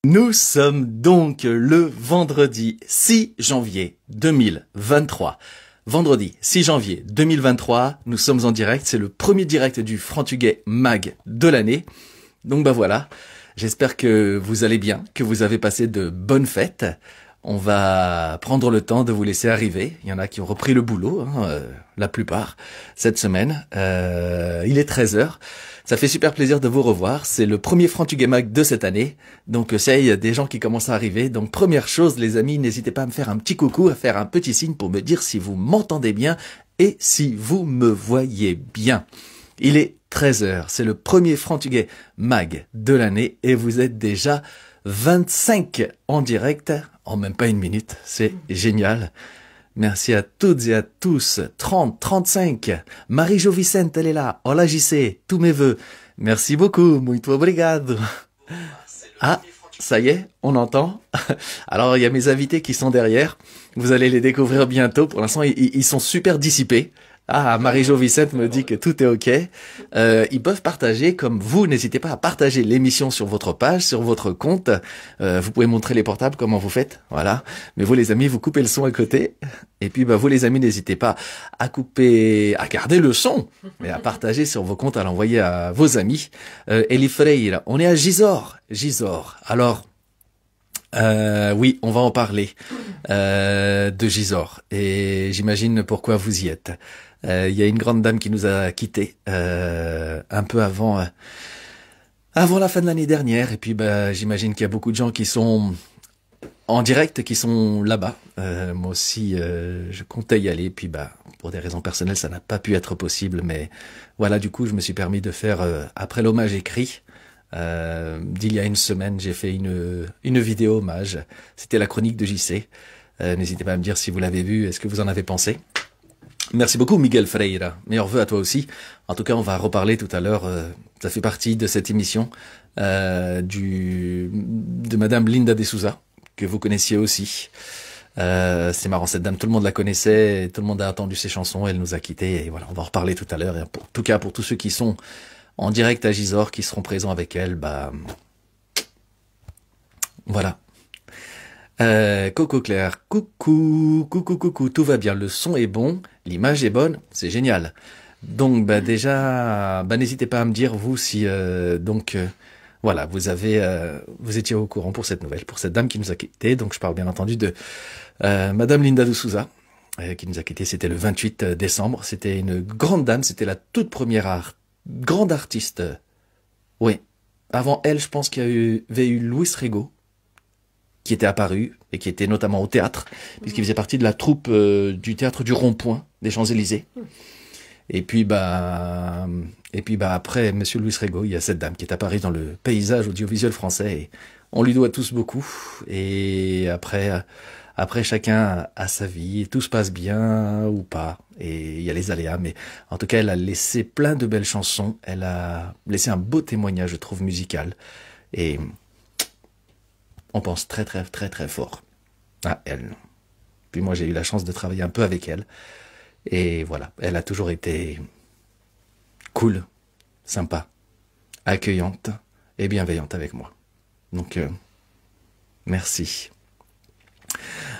Nous sommes donc le vendredi 6 janvier 2023. Vendredi 6 janvier 2023, nous sommes en direct, c'est le premier direct du Frantuguais Mag de l'année. Donc voilà, j'espère que vous allez bien, que vous avez passé de bonnes fêtes. On va prendre le temps de vous laisser arriver. Il y en a qui ont repris le boulot, la plupart, cette semaine. Il est 13 h. Ça fait super plaisir de vous revoir. C'est le premier Frantuguais Mag de cette année. Donc ça, il y a des gens qui commencent à arriver. Donc première chose, les amis, n'hésitez pas à me faire un petit coucou, à faire un petit signe pour me dire si vous m'entendez bien et si vous me voyez bien. Il est 13 h. C'est le premier Frantuguais Mag de l'année et vous êtes déjà 25 en direct en même pas une minute. C'est génial. Merci à toutes et à tous. 30, 35. Marie-Jo Vicente, elle est là. Hola JC, tous mes vœux. Merci beaucoup. Muito obrigado. Ah, ça y est, on entend. Alors, il y a mes invités qui sont derrière. Vous allez les découvrir bientôt. Pour l'instant, ils sont super dissipés. Ah, Marie-Jo Vicente me dit que tout est OK. Ils peuvent partager, comme vous, n'hésitez pas à partager l'émission sur votre page, sur votre compte. Vous pouvez montrer les portables, comment vous faites, voilà. Mais vous les amis, vous coupez le son à côté. Et puis vous les amis, n'hésitez pas à garder le son, mais à partager sur vos comptes, à l'envoyer à vos amis. Eli Freire, on est à Gisors. Alors, oui, on va en parler de Gisors. Et j'imagine pourquoi vous y êtes. Il y a une grande dame qui nous a quittés un peu avant la fin de l'année dernière. Et puis j'imagine qu'il y a beaucoup de gens qui sont en direct, qui sont là-bas. Moi aussi, je comptais y aller. Puis pour des raisons personnelles, ça n'a pas pu être possible. Mais voilà, du coup, je me suis permis de faire, après l'hommage écrit, d'il y a une semaine, j'ai fait une vidéo hommage. C'était la chronique de JC. N'hésitez pas à me dire si vous l'avez vu, est-ce que vous en avez pensé. Merci beaucoup Miguel Freire, meilleurs vœux à toi aussi. En tout cas, on va reparler tout à l'heure, ça fait partie de cette émission de Madame Linda de Souza, que vous connaissiez aussi. C'est marrant, cette dame, tout le monde la connaissait, tout le monde a entendu ses chansons, elle nous a quittés, et voilà, on va en reparler tout à l'heure. En tout cas, pour tous ceux qui sont en direct à Gisors, qui seront présents avec elle, voilà. Coco Claire, coucou, tout va bien, le son est bon, l'image est bonne, c'est génial. Donc déjà, n'hésitez pas à me dire vous si voilà, vous étiez au courant pour cette nouvelle, pour cette dame qui nous a quittés. Donc je parle bien entendu de Madame Linda de Souza qui nous a quittés. C'était le 28 décembre. C'était une grande dame, c'était la toute première grande artiste. Oui, avant elle, je pense qu'il y avait eu Luis Rego, qui était apparu et qui était notamment au théâtre, puisqu'il faisait partie de la troupe du théâtre du Rond-Point des Champs-Élysées. Et puis après Monsieur Luis Rego, il y a cette dame qui est apparue dans le paysage audiovisuel français et on lui doit tous beaucoup. Et après chacun a sa vie, tout se passe bien ou pas. Et il y a les aléas, mais en tout cas, elle a laissé plein de belles chansons. Elle a laissé un beau témoignage, je trouve, musical. Et on pense très fort à elle. Puis moi, j'ai eu la chance de travailler un peu avec elle. Et voilà, elle a toujours été cool, sympa, accueillante et bienveillante avec moi. Donc, merci.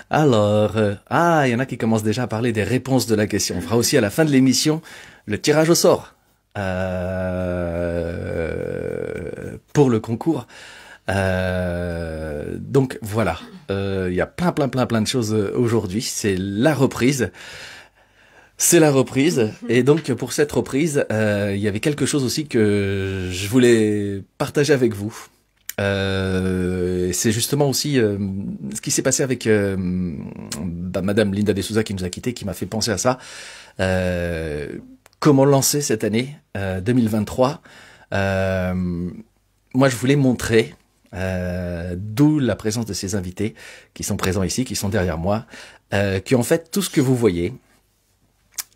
Alors, il y en a qui commencent déjà à parler des réponses de la question. On fera aussi à la fin de l'émission le tirage au sort pour le concours. Donc voilà, il y a plein de choses aujourd'hui. C'est la reprise. Et donc pour cette reprise, il y avait quelque chose aussi que je voulais partager avec vous. C'est justement aussi ce qui s'est passé avec Madame Linda de Souza qui nous a quittés, qui m'a fait penser à ça. Comment lancer cette année 2023. Moi, je voulais montrer, d'où la présence de ces invités qui sont présents ici, qui sont derrière moi, qui ont fait tout ce que vous voyez.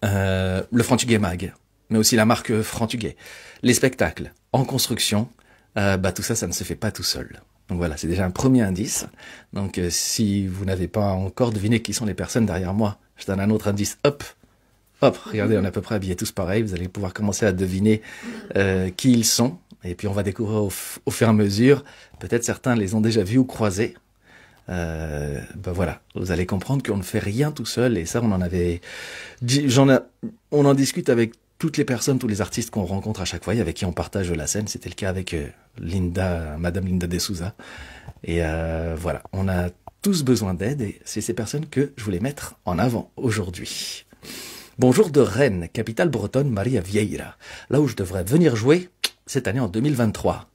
Le Frantuguais Mag, mais aussi la marque Frantuguais, les spectacles en construction, tout ça ne se fait pas tout seul. Donc voilà, c'est déjà un premier indice. Donc si vous n'avez pas encore deviné qui sont les personnes derrière moi, je donne un autre indice, hop, Hop, regardez, on est à peu près habillés tous pareil. Vous allez pouvoir commencer à deviner qui ils sont. Et puis on va découvrir au fur et à mesure. Peut-être certains les ont déjà vus ou croisés. Ben voilà, vous allez comprendre qu'on ne fait rien tout seul. Et ça, on en avait... On en discute avec toutes les personnes, tous les artistes qu'on rencontre à chaque fois, et avec qui on partage la scène. C'était le cas avec Madame Linda de Souza. Et voilà, on a tous besoin d'aide et c'est ces personnes que je voulais mettre en avant aujourd'hui. Bonjour de Rennes, capitale bretonne Maria Vieira, là où je devrais venir jouer cette année en 2023.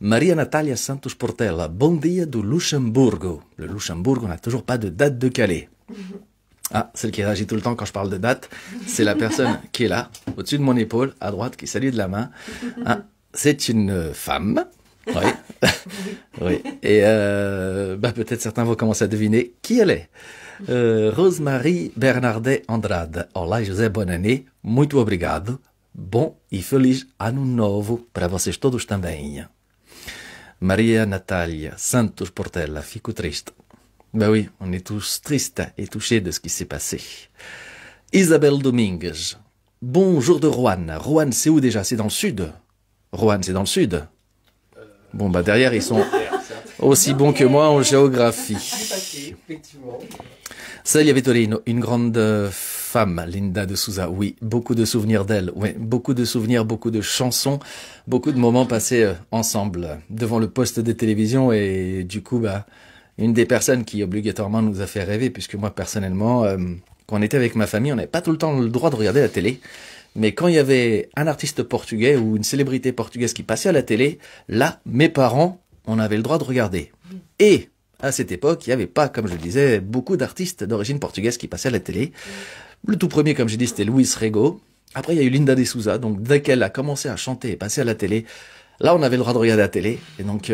Maria Natalia Santos Portela, bon dia du Luxembourg. Le Luxembourg, on n'a toujours pas de date de Calais. Ah, celle qui réagit tout le temps quand je parle de date, c'est la personne qui est là, au-dessus de mon épaule, à droite, qui salue de la main. Ah, c'est une femme. Oui. Oui. Et peut-être certains vont commencer à deviner qui elle est. Rosemary Bernardet Andrade. Olá, José, bonne année. Muito obrigado. Bom e feliz ano novo para vocês todos também. Maria Natalia Santos Portela. Fico triste. Ben oui, on est tous tristes et touchés de ce qui s'est passé. Isabelle Domingues. Bonjour de Roanne. Roanne, c'est où déjà? C'est dans le sud. Roanne, c'est dans le sud. Bon, bah derrière, ils sont aussi bons que moi en géographie. Celia Vittorino, une grande femme, Linda de Souza. Oui, beaucoup de souvenirs d'elle. Oui, beaucoup de souvenirs, beaucoup de chansons, beaucoup de moments passés ensemble devant le poste de télévision. Et du coup, une des personnes qui obligatoirement nous a fait rêver, puisque moi, personnellement, quand on était avec ma famille, on n'avait pas tout le temps le droit de regarder la télé. Mais quand il y avait un artiste portugais ou une célébrité portugaise qui passait à la télé, là, mes parents, on avait le droit de regarder. Et à cette époque, il n'y avait pas, comme je le disais, beaucoup d'artistes d'origine portugaise qui passaient à la télé. Le tout premier, comme j'ai dit, c'était Luis Rego. Après, il y a eu Linda de Souza. Donc, dès qu'elle a commencé à chanter et passer à la télé, là, on avait le droit de regarder la télé. Et donc,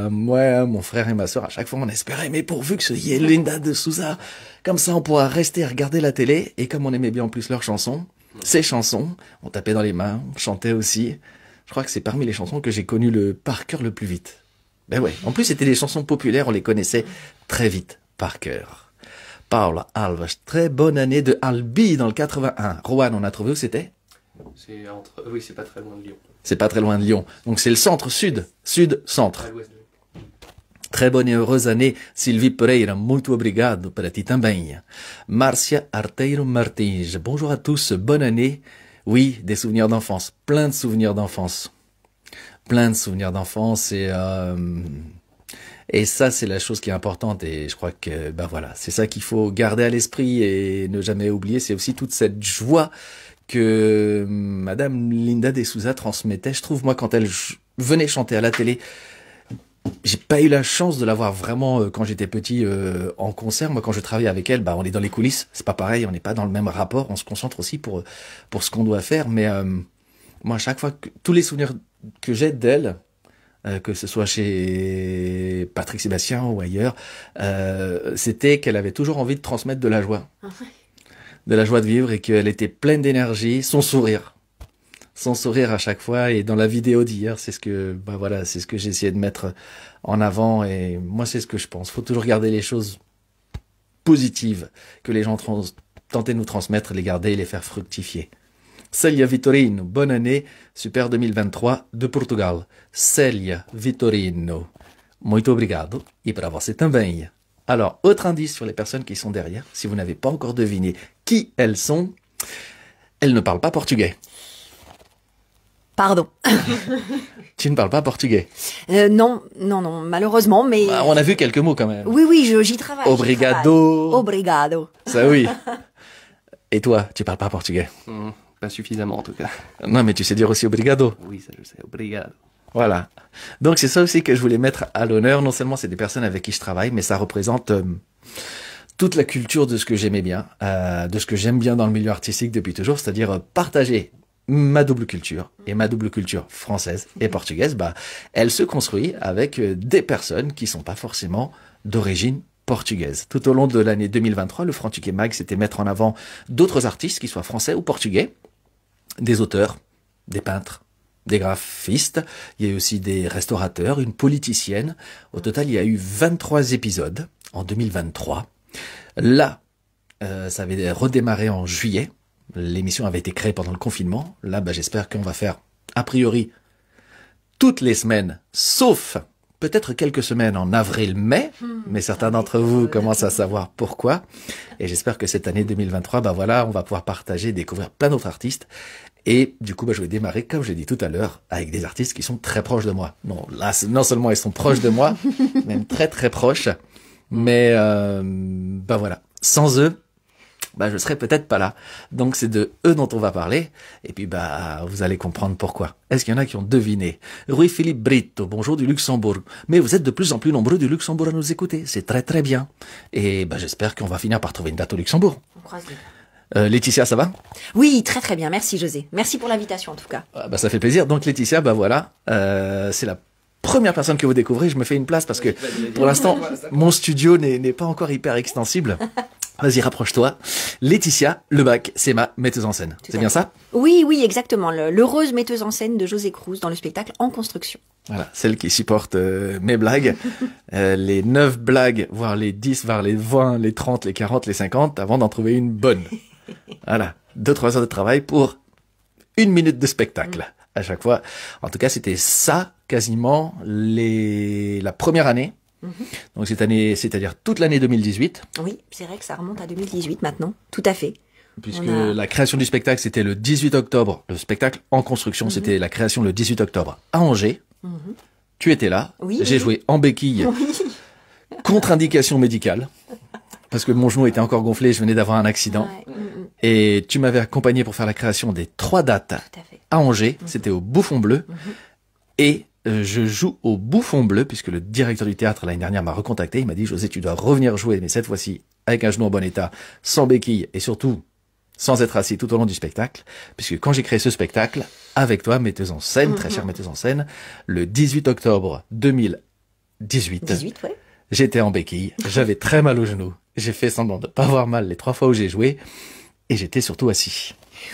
moi, mon frère et ma sœur, à chaque fois, on espérait, mais pourvu que ce y ait Linda de Souza. Comme ça, on pourra rester à regarder la télé. Et comme on aimait bien en plus leurs chansons, ces chansons, on tapait dans les mains, on chantait aussi. Je crois que c'est parmi les chansons que j'ai connues par cœur le plus vite. Ben ouais. En plus, c'était des chansons populaires, on les connaissait très vite, par cœur. Paula Alves, très bonne année de Albi dans le 81. Roanne, on a trouvé où c'était? Oui, c'est pas très loin de Lyon. C'est pas très loin de Lyon. Donc c'est le centre-sud. Sud-centre. Très bonne et heureuse année, Sylvie Pereira. Muito obrigado para ti também. Marcia Arteiro Martins. Bonjour à tous, bonne année. Oui, des souvenirs d'enfance. Plein de souvenirs d'enfance. Plein de souvenirs d'enfance et ça, c'est la chose qui est importante et je crois que, voilà, c'est ça qu'il faut garder à l'esprit et ne jamais oublier. C'est aussi toute cette joie que Madame Linda de Souza transmettait. Je trouve, moi, quand elle venait chanter à la télé, j'ai pas eu la chance de la voir vraiment quand j'étais petit en concert. Moi, quand je travaillais avec elle, on est dans les coulisses. C'est pas pareil, on n'est pas dans le même rapport. On se concentre aussi pour ce qu'on doit faire. Mais moi, à chaque fois, tous les souvenirs que j'ai d'elle, que ce soit chez Patrick Sébastien ou ailleurs, c'était qu'elle avait toujours envie de transmettre de la joie. De la joie de vivre et qu'elle était pleine d'énergie, son sourire à chaque fois. Et dans la vidéo d'hier, c'est ce que, c'est ce que j'ai essayé de mettre en avant. Et moi, c'est ce que je pense. Faut toujours garder les choses positives que les gens tentaient de nous transmettre, les garder et les faire fructifier. Célia Vittorino, bonne année, super 2023 de Portugal. Célia Vittorino, muito obrigado e para você também. Alors, autre indice sur les personnes qui sont derrière, si vous n'avez pas encore deviné qui elles sont, elles ne parlent pas portugais. Pardon. Tu ne parles pas portugais? Non, malheureusement, mais... on a vu quelques mots quand même. Oui, j'y travaille. Obrigado. Obrigado. Ça oui. Et toi, tu parles pas portugais? Pas suffisamment en tout cas. Non, mais tu sais dire aussi obrigado. Oui, ça je sais, obrigado. Voilà. Donc c'est ça aussi que je voulais mettre à l'honneur. Non seulement c'est des personnes avec qui je travaille, mais ça représente toute la culture de ce que j'aimais bien, de ce que j'aime bien dans le milieu artistique depuis toujours, c'est-à-dire partager ma double culture. Et ma double culture française et portugaise, elle se construit avec des personnes qui sont pas forcément d'origine portugaise. Tout au long de l'année 2023, le Frantuguais Mag, c'était mettre en avant d'autres artistes, qu'ils soient français ou portugais, des auteurs, des peintres, des graphistes, il y a eu aussi des restaurateurs, une politicienne. Au total, il y a eu 23 épisodes en 2023. Là, ça avait redémarré en juillet. L'émission avait été créée pendant le confinement. Là, j'espère qu'on va faire, a priori, toutes les semaines, sauf peut-être quelques semaines en avril-mai, mais certains d'entre vous commencent à savoir pourquoi. Et j'espère que cette année 2023, on va pouvoir partager, découvrir plein d'autres artistes. Et du coup, je vais démarrer, comme je l'ai dit tout à l'heure, avec des artistes qui sont très proches de moi. Non, là, non seulement ils sont proches de moi, même très très proches, mais voilà. Sans eux, je serais peut-être pas là. Donc c'est de eux dont on va parler. Et puis vous allez comprendre pourquoi. Est-ce qu'il y en a qui ont deviné? Rui Philippe Brito, bonjour du Luxembourg. Mais vous êtes de plus en plus nombreux du Luxembourg à nous écouter. C'est très très bien. Et j'espère qu'on va finir par trouver une date au Luxembourg. On croise les doigts. Laetitia, ça va? Oui, très très bien. Merci José. Merci pour l'invitation en tout cas. Ça fait plaisir. Donc Laetitia, voilà, c'est la première personne que vous découvrez. Je me fais une place parce que pour l'instant, mon studio n'est pas encore hyper extensible. Vas-y, rapproche-toi. Laetitia Lebac, c'est ma metteuse en scène. C'est bien ça? Oui, exactement. L'heureuse metteuse en scène de José Cruz dans le spectacle En Construction. Voilà, celle qui supporte mes blagues. Les 9 blagues, voire les 10, voire les 20, les 30, les 40, les 50, avant d'en trouver une bonne. Voilà, 2-3 heures de travail pour 1 minute de spectacle à chaque fois. En tout cas, c'était ça quasiment la première année. Donc cette année, c'est-à-dire toute l'année 2018. Oui, c'est vrai que ça remonte à 2018 maintenant, tout à fait. Puisque la création du spectacle, c'était le 18 octobre. Le spectacle En Construction, c'était la création le 18 octobre à Angers. Tu étais là. Oui, j'ai joué en béquille, contre indication médicale, parce que mon genou était encore gonflé, je venais d'avoir un accident. Ouais. Et tu m'avais accompagné pour faire la création des 3 dates à Angers. C'était au Bouffon Bleu. Et je joue au Bouffon Bleu, puisque le directeur du théâtre l'année dernière m'a recontacté. Il m'a dit, José, tu dois revenir jouer, mais cette fois-ci avec un genou en bon état, sans béquille et surtout sans être assis tout au long du spectacle. Puisque quand j'ai créé ce spectacle, avec toi, metteuse en scène, très chère metteuse en scène, le 18 octobre 2018, j'étais en béquille, j'avais très mal au genou. J'ai fait semblant de pas avoir mal les 3 fois où j'ai joué, et j'étais surtout assis.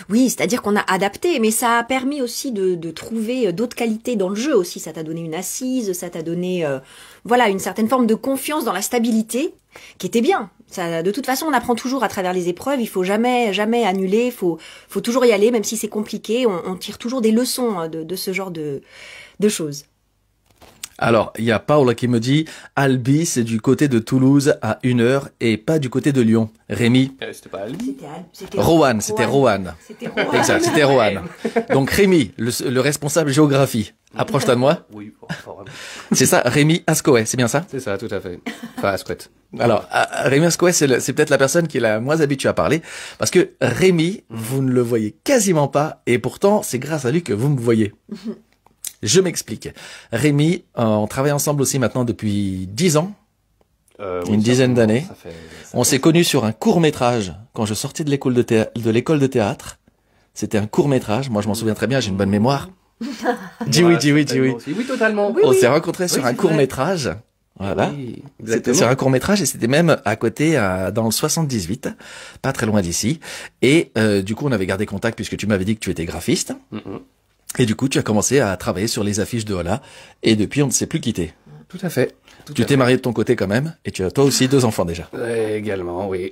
Oui, c'est-à-dire qu'on a adapté, mais ça a permis aussi de trouver d'autres qualités dans le jeu aussi. Ça t'a donné une assise, ça t'a donné une certaine forme de confiance dans la stabilité, qui était bien. Ça, de toute façon, on apprend toujours à travers les épreuves. Il faut jamais annuler. Faut toujours y aller, même si c'est compliqué. On tire toujours des leçons de ce genre de choses. Alors, il y a Paula qui me dit, Albi, c'est du côté de Toulouse à 1 heure et pas du côté de Lyon. Rémi? C'était pas Albi. C'était Roanne. C'était Roanne. Exact, c'était Roanne. Donc Rémi, le responsable géographie, approche-toi de moi. Oui, vraiment. C'est ça, Rémi Ascoët, c'est bien ça? C'est ça, tout à fait. Enfin, Ascoët. Alors, Rémi Ascoët, c'est peut-être la personne qui est la moins habituée à parler, parce que Rémi, vous ne le voyez quasiment pas, et pourtant, c'est grâce à lui que vous me voyez. Je m'explique. Rémi, on travaille ensemble aussi maintenant depuis 10 ans, une dizaine d'années. On s'est connus sur un court-métrage quand je sortais de l'école de théâtre. C'était un court-métrage. Moi, je m'en souviens très bien, j'ai une bonne mémoire. Dis oui. Oui, totalement. On s'est rencontrés sur un court-métrage. Voilà. Oui, c'était sur un court-métrage et c'était même à côté, dans le 78, pas très loin d'ici. Et du coup, on avait gardé contact puisque tu m'avais dit que tu étais graphiste. Et du coup, tu as commencé à travailler sur les affiches de Hola. Et depuis, on ne s'est plus quitté. Tout à fait. Tu t'es marié de ton côté quand même. Et tu as toi aussi 2 enfants déjà. Également, oui.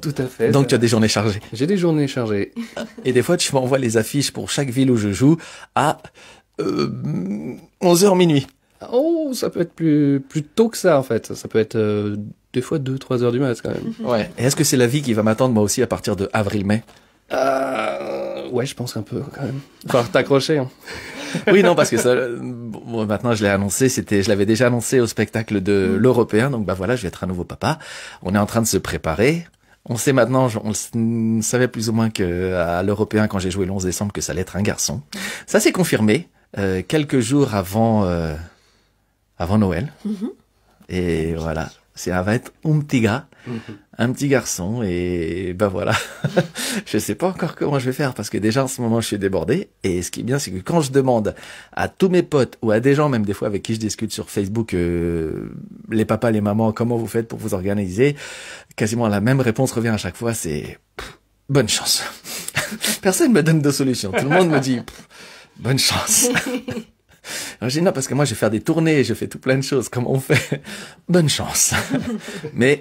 Tout à fait. Donc tu as des journées chargées. J'ai des journées chargées. Et des fois, tu m'envoies les affiches pour chaque ville où je joue à 11h minuit. Oh, ça peut être plus tôt que ça, en fait. Ça peut être des fois 2-3 heures du mat, quand même. Ouais. Et est-ce que c'est la vie qui va m'attendre moi aussi à partir de avril-mai? Ouais, je pense un peu, quand même. Faut t'accrocher, hein. Oui, non, parce que ça, bon, maintenant je l'ai annoncé, je l'avais déjà annoncé au spectacle de l'Européen, donc voilà, je vais être un nouveau papa. On est en train de se préparer. On sait maintenant, on savait plus ou moins que à l'Européen, quand j'ai joué le 11 décembre, que ça allait être un garçon. Ça s'est confirmé quelques jours avant Noël. Et voilà, ça va être un petit gars. Un petit garçon et voilà. Je sais pas encore comment je vais faire parce que déjà en ce moment je suis débordé et ce qui est bien c'est que quand je demande à tous mes potes ou à des gens même des fois avec qui je discute sur Facebook les papas, les mamans, comment vous faites pour vous organiser, quasiment la même réponse revient à chaque fois, c'est bonne chance. Personne me donne de solution. Tout le monde me dit bonne chance. Alors, j'ai dit non, parce que moi, je vais faire des tournées, je fais tout plein de choses. Comment on fait? Bonne chance. Mais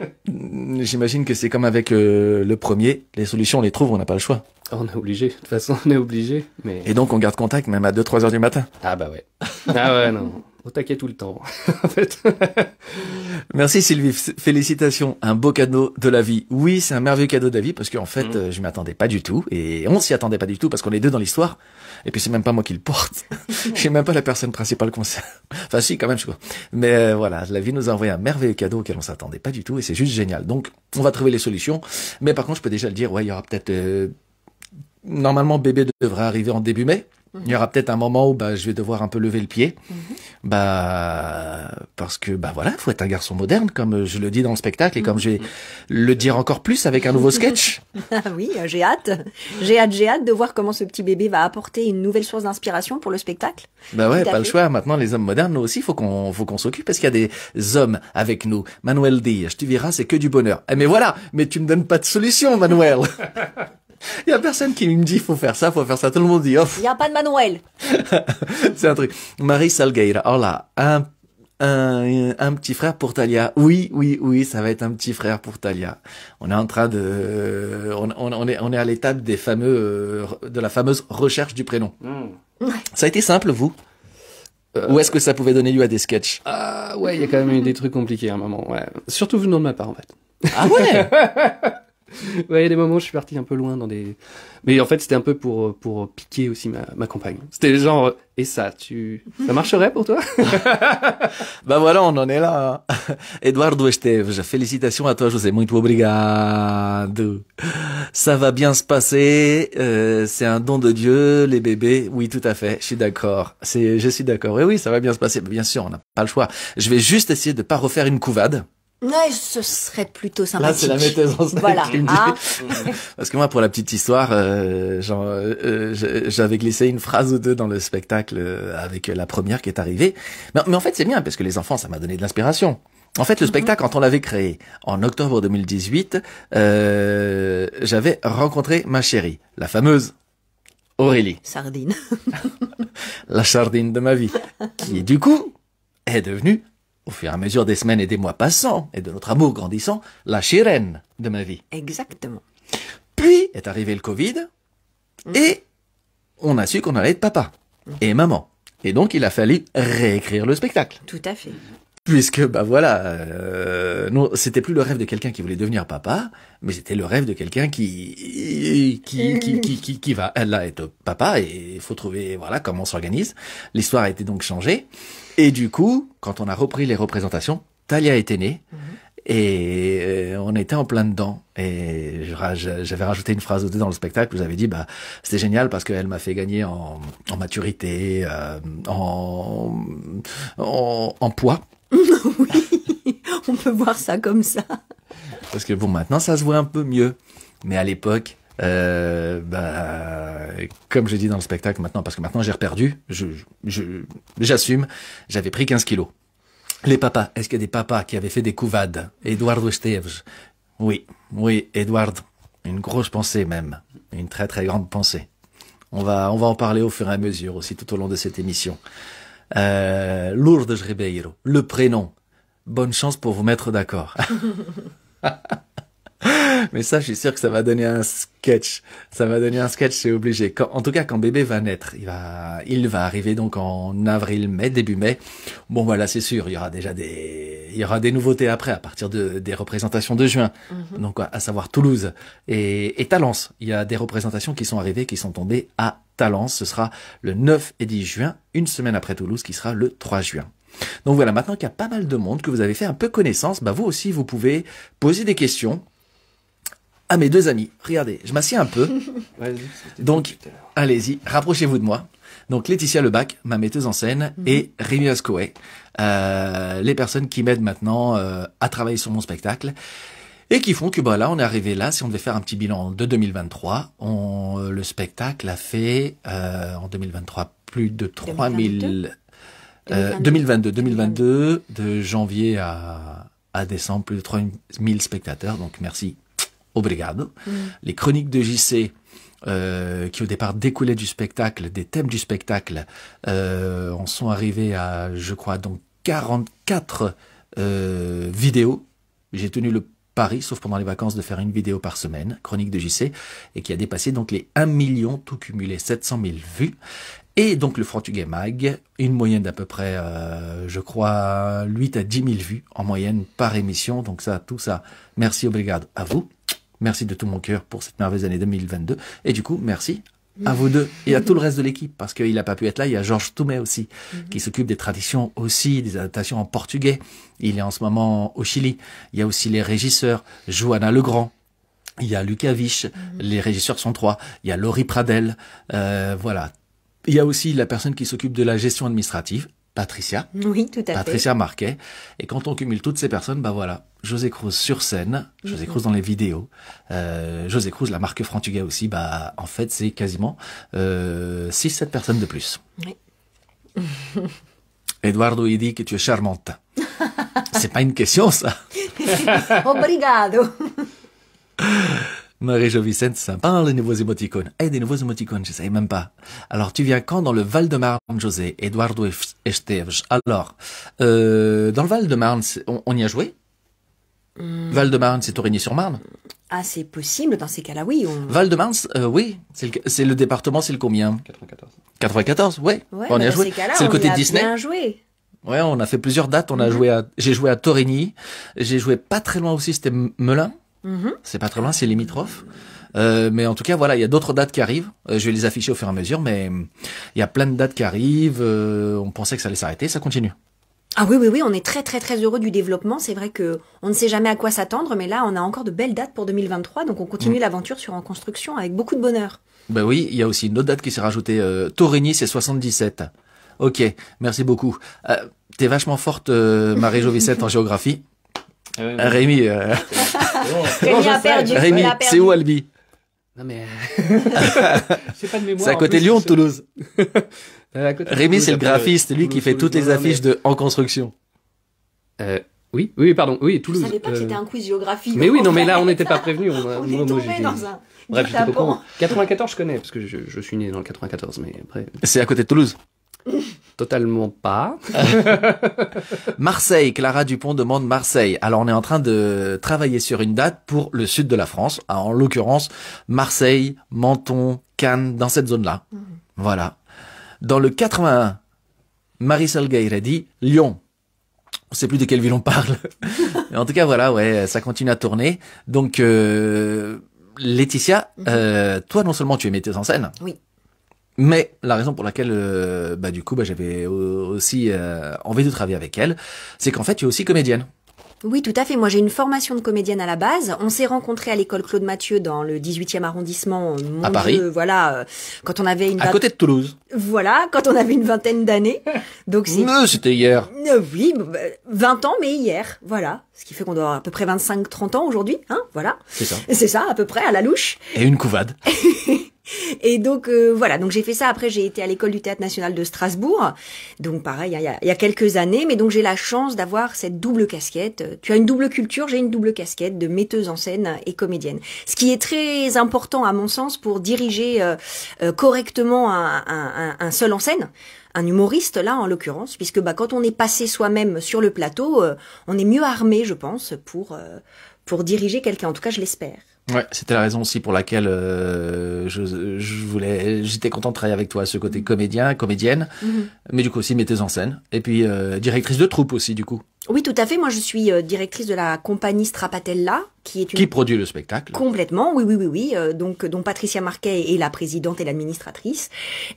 j'imagine que c'est comme avec le premier. Les solutions, on les trouve, on n'a pas le choix. On est obligé. De toute façon, on est obligé. Mais... Et donc, on garde contact même à 2-3 heures du matin. Ah bah ouais. Ah ouais, non. Au taquet tout le temps, en fait. Merci Sylvie, félicitations, un beau cadeau de la vie. Oui, c'est un merveilleux cadeau de la vie parce qu'en fait, je m'y attendais pas du tout et on s'y attendait pas du tout parce qu'on est deux dans l'histoire. Et puis c'est même pas moi qui le porte. Je suis même pas la personne principale concernée. Enfin si, quand même, je crois. Mais voilà, la vie nous a envoyé un merveilleux cadeau auquel on s'attendait pas du tout et c'est juste génial. Donc, on va trouver les solutions. Mais par contre, je peux déjà le dire, ouais, il y aura peut-être... Normalement, bébé devrait arriver en début mai. Il y aura peut-être un moment où je vais devoir un peu lever le pied. Parce que voilà, faut être un garçon moderne, comme je le dis dans le spectacle et comme je vais le dire encore plus avec un nouveau sketch. Ah oui, j'ai hâte. J'ai hâte de voir comment ce petit bébé va apporter une nouvelle source d'inspiration pour le spectacle. Bah ouais, pas le choix. Maintenant, les hommes modernes, nous aussi, faut qu'on s'occupe parce qu'il y a des hommes avec nous. Manuel Diaz, tu verras, c'est que du bonheur. Mais voilà, mais tu me donnes pas de solution, Manuel. Il y a personne qui me dit faut faire ça, faut faire ça. Tout le monde dit off. Il y a pas de Manuel. C'est un truc. Marie Salgueira. Oh là, un petit frère pour Talia. Oui, ça va être un petit frère pour Talia. On est en train de, on est à l'étape des de la fameuse recherche du prénom. Ça a été simple, vous? Ou est-ce que ça pouvait donner lieu à des sketchs? Ah ouais, il y a quand même eu des trucs compliqués à un moment, ouais. Surtout venant de ma part, en fait. Ah ouais? Ouais, il y a des moments où je suis parti un peu loin dans des... Mais en fait, c'était un peu pour piquer aussi ma compagne. C'était genre, et ça marcherait pour toi? Voilà, on en est là. Eduardo Esteves, félicitations à toi, José. Muito obrigado. Ça va bien se passer. C'est un don de Dieu, les bébés. Oui, tout à fait. Je suis d'accord. Je suis d'accord. Oui, ça va bien se passer. Bien sûr, on n'a pas le choix. Je vais juste essayer de pas refaire une couvade. Ouais, ce serait plutôt sympathique. Là, c'est la metteuse en scène qui me dit. Parce que moi, pour la petite histoire, j'avais glissé une phrase ou deux dans le spectacle avec la première qui est arrivée. Mais en fait, c'est bien parce que les enfants, ça m'a donné de l'inspiration. En fait, le spectacle, quand on l'avait créé en octobre 2018, j'avais rencontré ma chérie, la fameuse Aurélie. Sardine. La sardine de ma vie, qui du coup est devenue, au fur et à mesure des semaines et des mois passant, et de notre amour grandissant, la sirène de ma vie. Exactement. Puis est arrivé le Covid, et on a su qu'on allait être papa et maman. Et donc, il a fallu réécrire le spectacle. Tout à fait. Puisque, nous, c'était plus le rêve de quelqu'un qui voulait devenir papa, mais c'était le rêve de quelqu'un qui va, là, être papa, et il faut trouver, comment on s'organise. L'histoire a été donc changée. Et du coup, quand on a repris les représentations, Talia était née, et on était en plein dedans. Et j'avais rajouté une phrase ou deux dans le spectacle où j'avais dit, c'était génial parce qu'elle m'a fait gagner en maturité, en poids. Oui, on peut voir ça comme ça. Parce que maintenant, ça se voit un peu mieux. Mais à l'époque, comme je dis dans le spectacle maintenant, parce que maintenant j'ai reperdu, j'assume, j'avais pris 15 kilos. Les papas, est-ce qu'il y a des papas qui avaient fait des couvades? Eduardo Esteves. Oui, Eduardo. Une grosse pensée même. Une très très grande pensée. On va en parler au fur et à mesure aussi tout au long de cette émission. Lourdes Ribeiro, le prénom. Bonne chance pour vous mettre d'accord. Mais ça, je suis sûr que ça va donner un sketch. Ça va donner un sketch, c'est obligé. En tout cas, quand bébé va naître, il va arriver donc en avril-mai, début mai. Bon, voilà, c'est sûr, il y aura déjà il y aura des nouveautés après, à partir des représentations de juin. Donc, à savoir Toulouse et Talence. Il y a des représentations qui sont arrivées, qui sont tombées à Talence. Ce sera le 9 et 10 juin, une semaine après Toulouse, qui sera le 3 juin. Donc voilà, maintenant qu'il y a pas mal de monde, que vous avez fait un peu connaissance, vous aussi, vous pouvez poser des questions à mes deux amis. Regardez, je m'assieds un peu. Donc, allez-y, rapprochez-vous de moi. Donc, Laetitia Lebac, ma metteuse en scène, et Rémi Ascoé, les personnes qui m'aident maintenant à travailler sur mon spectacle, et qui font que, là, on est arrivé là. Si on devait faire un petit bilan de 2023, le spectacle a fait, en 2023, plus de 3000... 2022, de janvier à décembre, plus de 3000 spectateurs, donc merci. Obrigado. Les chroniques de JC qui au départ découlaient du spectacle, des thèmes du spectacle, en sont arrivés à, je crois, donc 44 vidéos. J'ai tenu le pari, sauf pendant les vacances, de faire une vidéo par semaine, chronique de JC, et qui a dépassé donc les 1 million, tout cumulé, 700 000 vues. Et donc le Frantuguais Mag, une moyenne d'à peu près, je crois, 8 à 10 000 vues en moyenne par émission. Donc ça, tout ça, merci, obrigado à vous. Merci de tout mon cœur pour cette merveilleuse année 2022. Et du coup, merci à vous deux et à tout le reste de l'équipe, parce qu'il n'a pas pu être là. Il y a Georges Toumet aussi, qui s'occupe des traditions aussi, des adaptations en portugais. Il est en ce moment au Chili. Il y a aussi les régisseurs, Johanna Legrand. Il y a Lucas Vich, les régisseurs sont 3. Il y a Laurie Pradel, voilà. Il y a aussi la personne qui s'occupe de la gestion administrative, Patricia. Oui, tout à fait. Patricia Marquet. Et quand on cumule toutes ces personnes, bah voilà, José Cruz sur scène, José Cruz dans les vidéos, José Cruz, la marque Frantuguais aussi, bah en fait c'est quasiment 6-7 personnes de plus. Oui. Eduardo, il dit que tu es charmante. C'est pas une question ça. Obrigado. Marie-Jo Vicente, sympa les nouveaux émoticônes. Des nouveaux émoticônes, je savais même pas. Alors, tu viens quand dans le Val-de-Marne, José, Eduardo Esteves? Alors, dans le Val-de-Marne, on y a joué? Val-de-Marne, c'est Torigny-sur-Marne? Ah, c'est possible, dans ces cas-là, oui. Val-de-Marne, oui, c'est le département, c'est le combien? 94. 94, ouais. Ouais, On y a dans joué. ces cas-là, C'est le côté on y a Disney. bien joué. Ouais, on a fait plusieurs dates. J'ai joué à Torigny. J'ai joué pas très loin aussi, c'était Melun. C'est pas très loin, c'est limitrophe. Mais en tout cas, voilà, il y a d'autres dates qui arrivent. Je vais les afficher au fur et à mesure, mais il y a plein de dates qui arrivent. On pensait que ça allait s'arrêter, ça continue. Ah oui, oui, oui, on est très, très, très heureux du développement. C'est vrai que on ne sait jamais à quoi s'attendre, mais là, on a encore de belles dates pour 2023, donc on continue l'aventure sur En Construction avec beaucoup de bonheur. Ben oui, il y a aussi une autre date qui s'est rajoutée. Torigny, c'est 77. Ok, merci beaucoup. T'es vachement forte, Marie-Jo Vicente, en géographie. Rémi, Rémi a perdu. Rémi, c'est où Albi? Non mais c'est pas de mémoire. C'est à côté de Lyon, Toulouse. Rémi, Toulouse, c'est le graphiste, lui qui fait toutes les affiches de En Construction. Oui, oui, pardon, oui, Je Toulouse. savais pas que c'était un quiz géographique. Mais oui, non, mais là, on fait. n'était pas prévenus. On est moi, tombé j'étais- dans un Bref, j'étais pas au guet-apens. courant. 94, je connais, parce que je suis né dans le 94, mais après, C'est à côté de Toulouse. totalement pas. Marseille, Clara Dupont demande Marseille. Alors on est en train de travailler sur une date pour le sud de la France, en l'occurrence Marseille, Menton, Cannes, dans cette zone-là. Voilà. Dans le 81, Marisol Gaïre dit Lyon. On sait plus de quelle ville on parle. Mais en tout cas, voilà, ouais, ça continue à tourner. Donc, Laetitia, toi, non seulement tu es metteuse en scène. Oui. Mais la raison pour laquelle, du coup, j'avais aussi envie de travailler avec elle, c'est qu'en fait, tu es aussi comédienne. Oui, tout à fait. Moi, j'ai une formation de comédienne à la base. On s'est rencontrés à l'école Claude Mathieu dans le 18e arrondissement. Mon À Paris. Dieu, voilà, quand on avait une À côté de Toulouse. voilà, quand on avait une vingtaine d'années. Donc c'est C'était hier. oui, 20 ans mais hier, voilà. Ce qui fait qu'on doit avoir à peu près 25-30 ans aujourd'hui, hein, voilà. C'est ça. C'est ça, à peu près, à la louche. Et une couvade. Et donc voilà, donc j'ai fait ça. Après j'ai été à l'école du Théâtre National de Strasbourg, donc pareil, il y a quelques années, mais donc j'ai la chance d'avoir cette double casquette. Tu as une double culture, j'ai une double casquette de metteuse en scène et comédienne. Ce qui est très important à mon sens pour diriger correctement un seul en scène. Un humoriste là en l'occurrence, puisque quand on est passé soi-même sur le plateau, on est mieux armé, je pense, pour diriger quelqu'un. En tout cas, je l'espère. Ouais, c'était la raison aussi pour laquelle j'étais content de travailler avec toi, ce côté comédien, comédienne, mais du coup aussi metteuse en scène, et puis directrice de troupe aussi du coup. Oui, tout à fait. Moi, je suis directrice de la compagnie Strapatella, qui est une Qui produit le spectacle. complètement, oui. Donc, dont Patricia Marquet est la présidente et l'administratrice.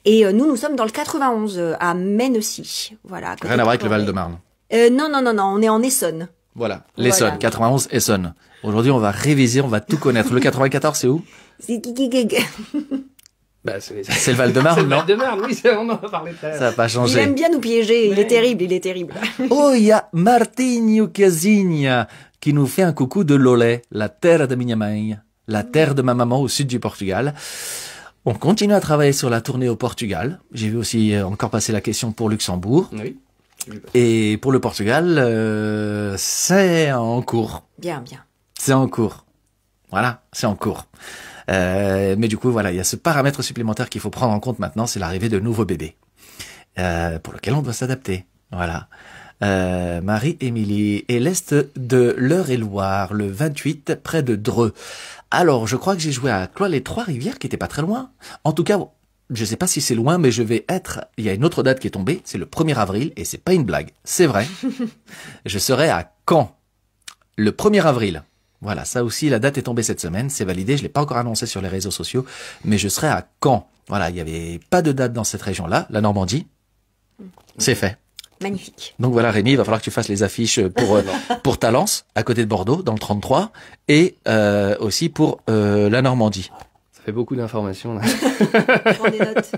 Et nous sommes dans le 91 à Mennecy. Voilà. à côté Rien à voir avec de le Corbeil. Val-de-Marne. Non, on est en Essonne. Voilà, l'Essonne, Voilà. 91 Essonne. Aujourd'hui, on va réviser, on va tout connaître. Le 94, c'est où? Bah, c'est C'est le Val-de-Marne, non? Val-de-Marne, oui, on en a parlé tout à l'heure. Ça n'a pas Il changé. aime bien nous piéger, il Ouais. est terrible. Oh, il y a Martinho Casinha qui nous fait un coucou de Lolé, la terre de minha mãe, la terre de ma maman au sud du Portugal. On continue à travailler sur la tournée au Portugal. J'ai vu aussi encore passer la question pour Luxembourg. Oui. Et pour le Portugal, c'est en cours. Bien. C'est en cours. Voilà, c'est en cours. Mais du coup, voilà, il y a ce paramètre supplémentaire qu'il faut prendre en compte maintenant, c'est l'arrivée de nouveaux bébés, pour lequel on doit s'adapter. Voilà. Marie-Émilie et l'Est de l'Eure-et-Loire, le 28, près de Dreux. Alors, je crois que j'ai joué à Cloix-les-Trois-Rivières, qui était pas très loin. En tout cas, je sais pas si c'est loin, mais il y a une autre date qui est tombée, c'est le 1er avril, et c'est pas une blague, c'est vrai. Je serai à Caen, le 1er avril. Voilà, ça aussi, la date est tombée cette semaine, c'est validé, je l'ai pas encore annoncé sur les réseaux sociaux, mais je serai à Caen. Voilà, il y avait pas de date dans cette région-là, la Normandie. C'est fait. Magnifique. Donc voilà, Rémi, il va falloir que tu fasses les affiches pour Talence, à côté de Bordeaux, dans le 33, et aussi pour la Normandie. Ça fait beaucoup d'informations, là. Prends des notes.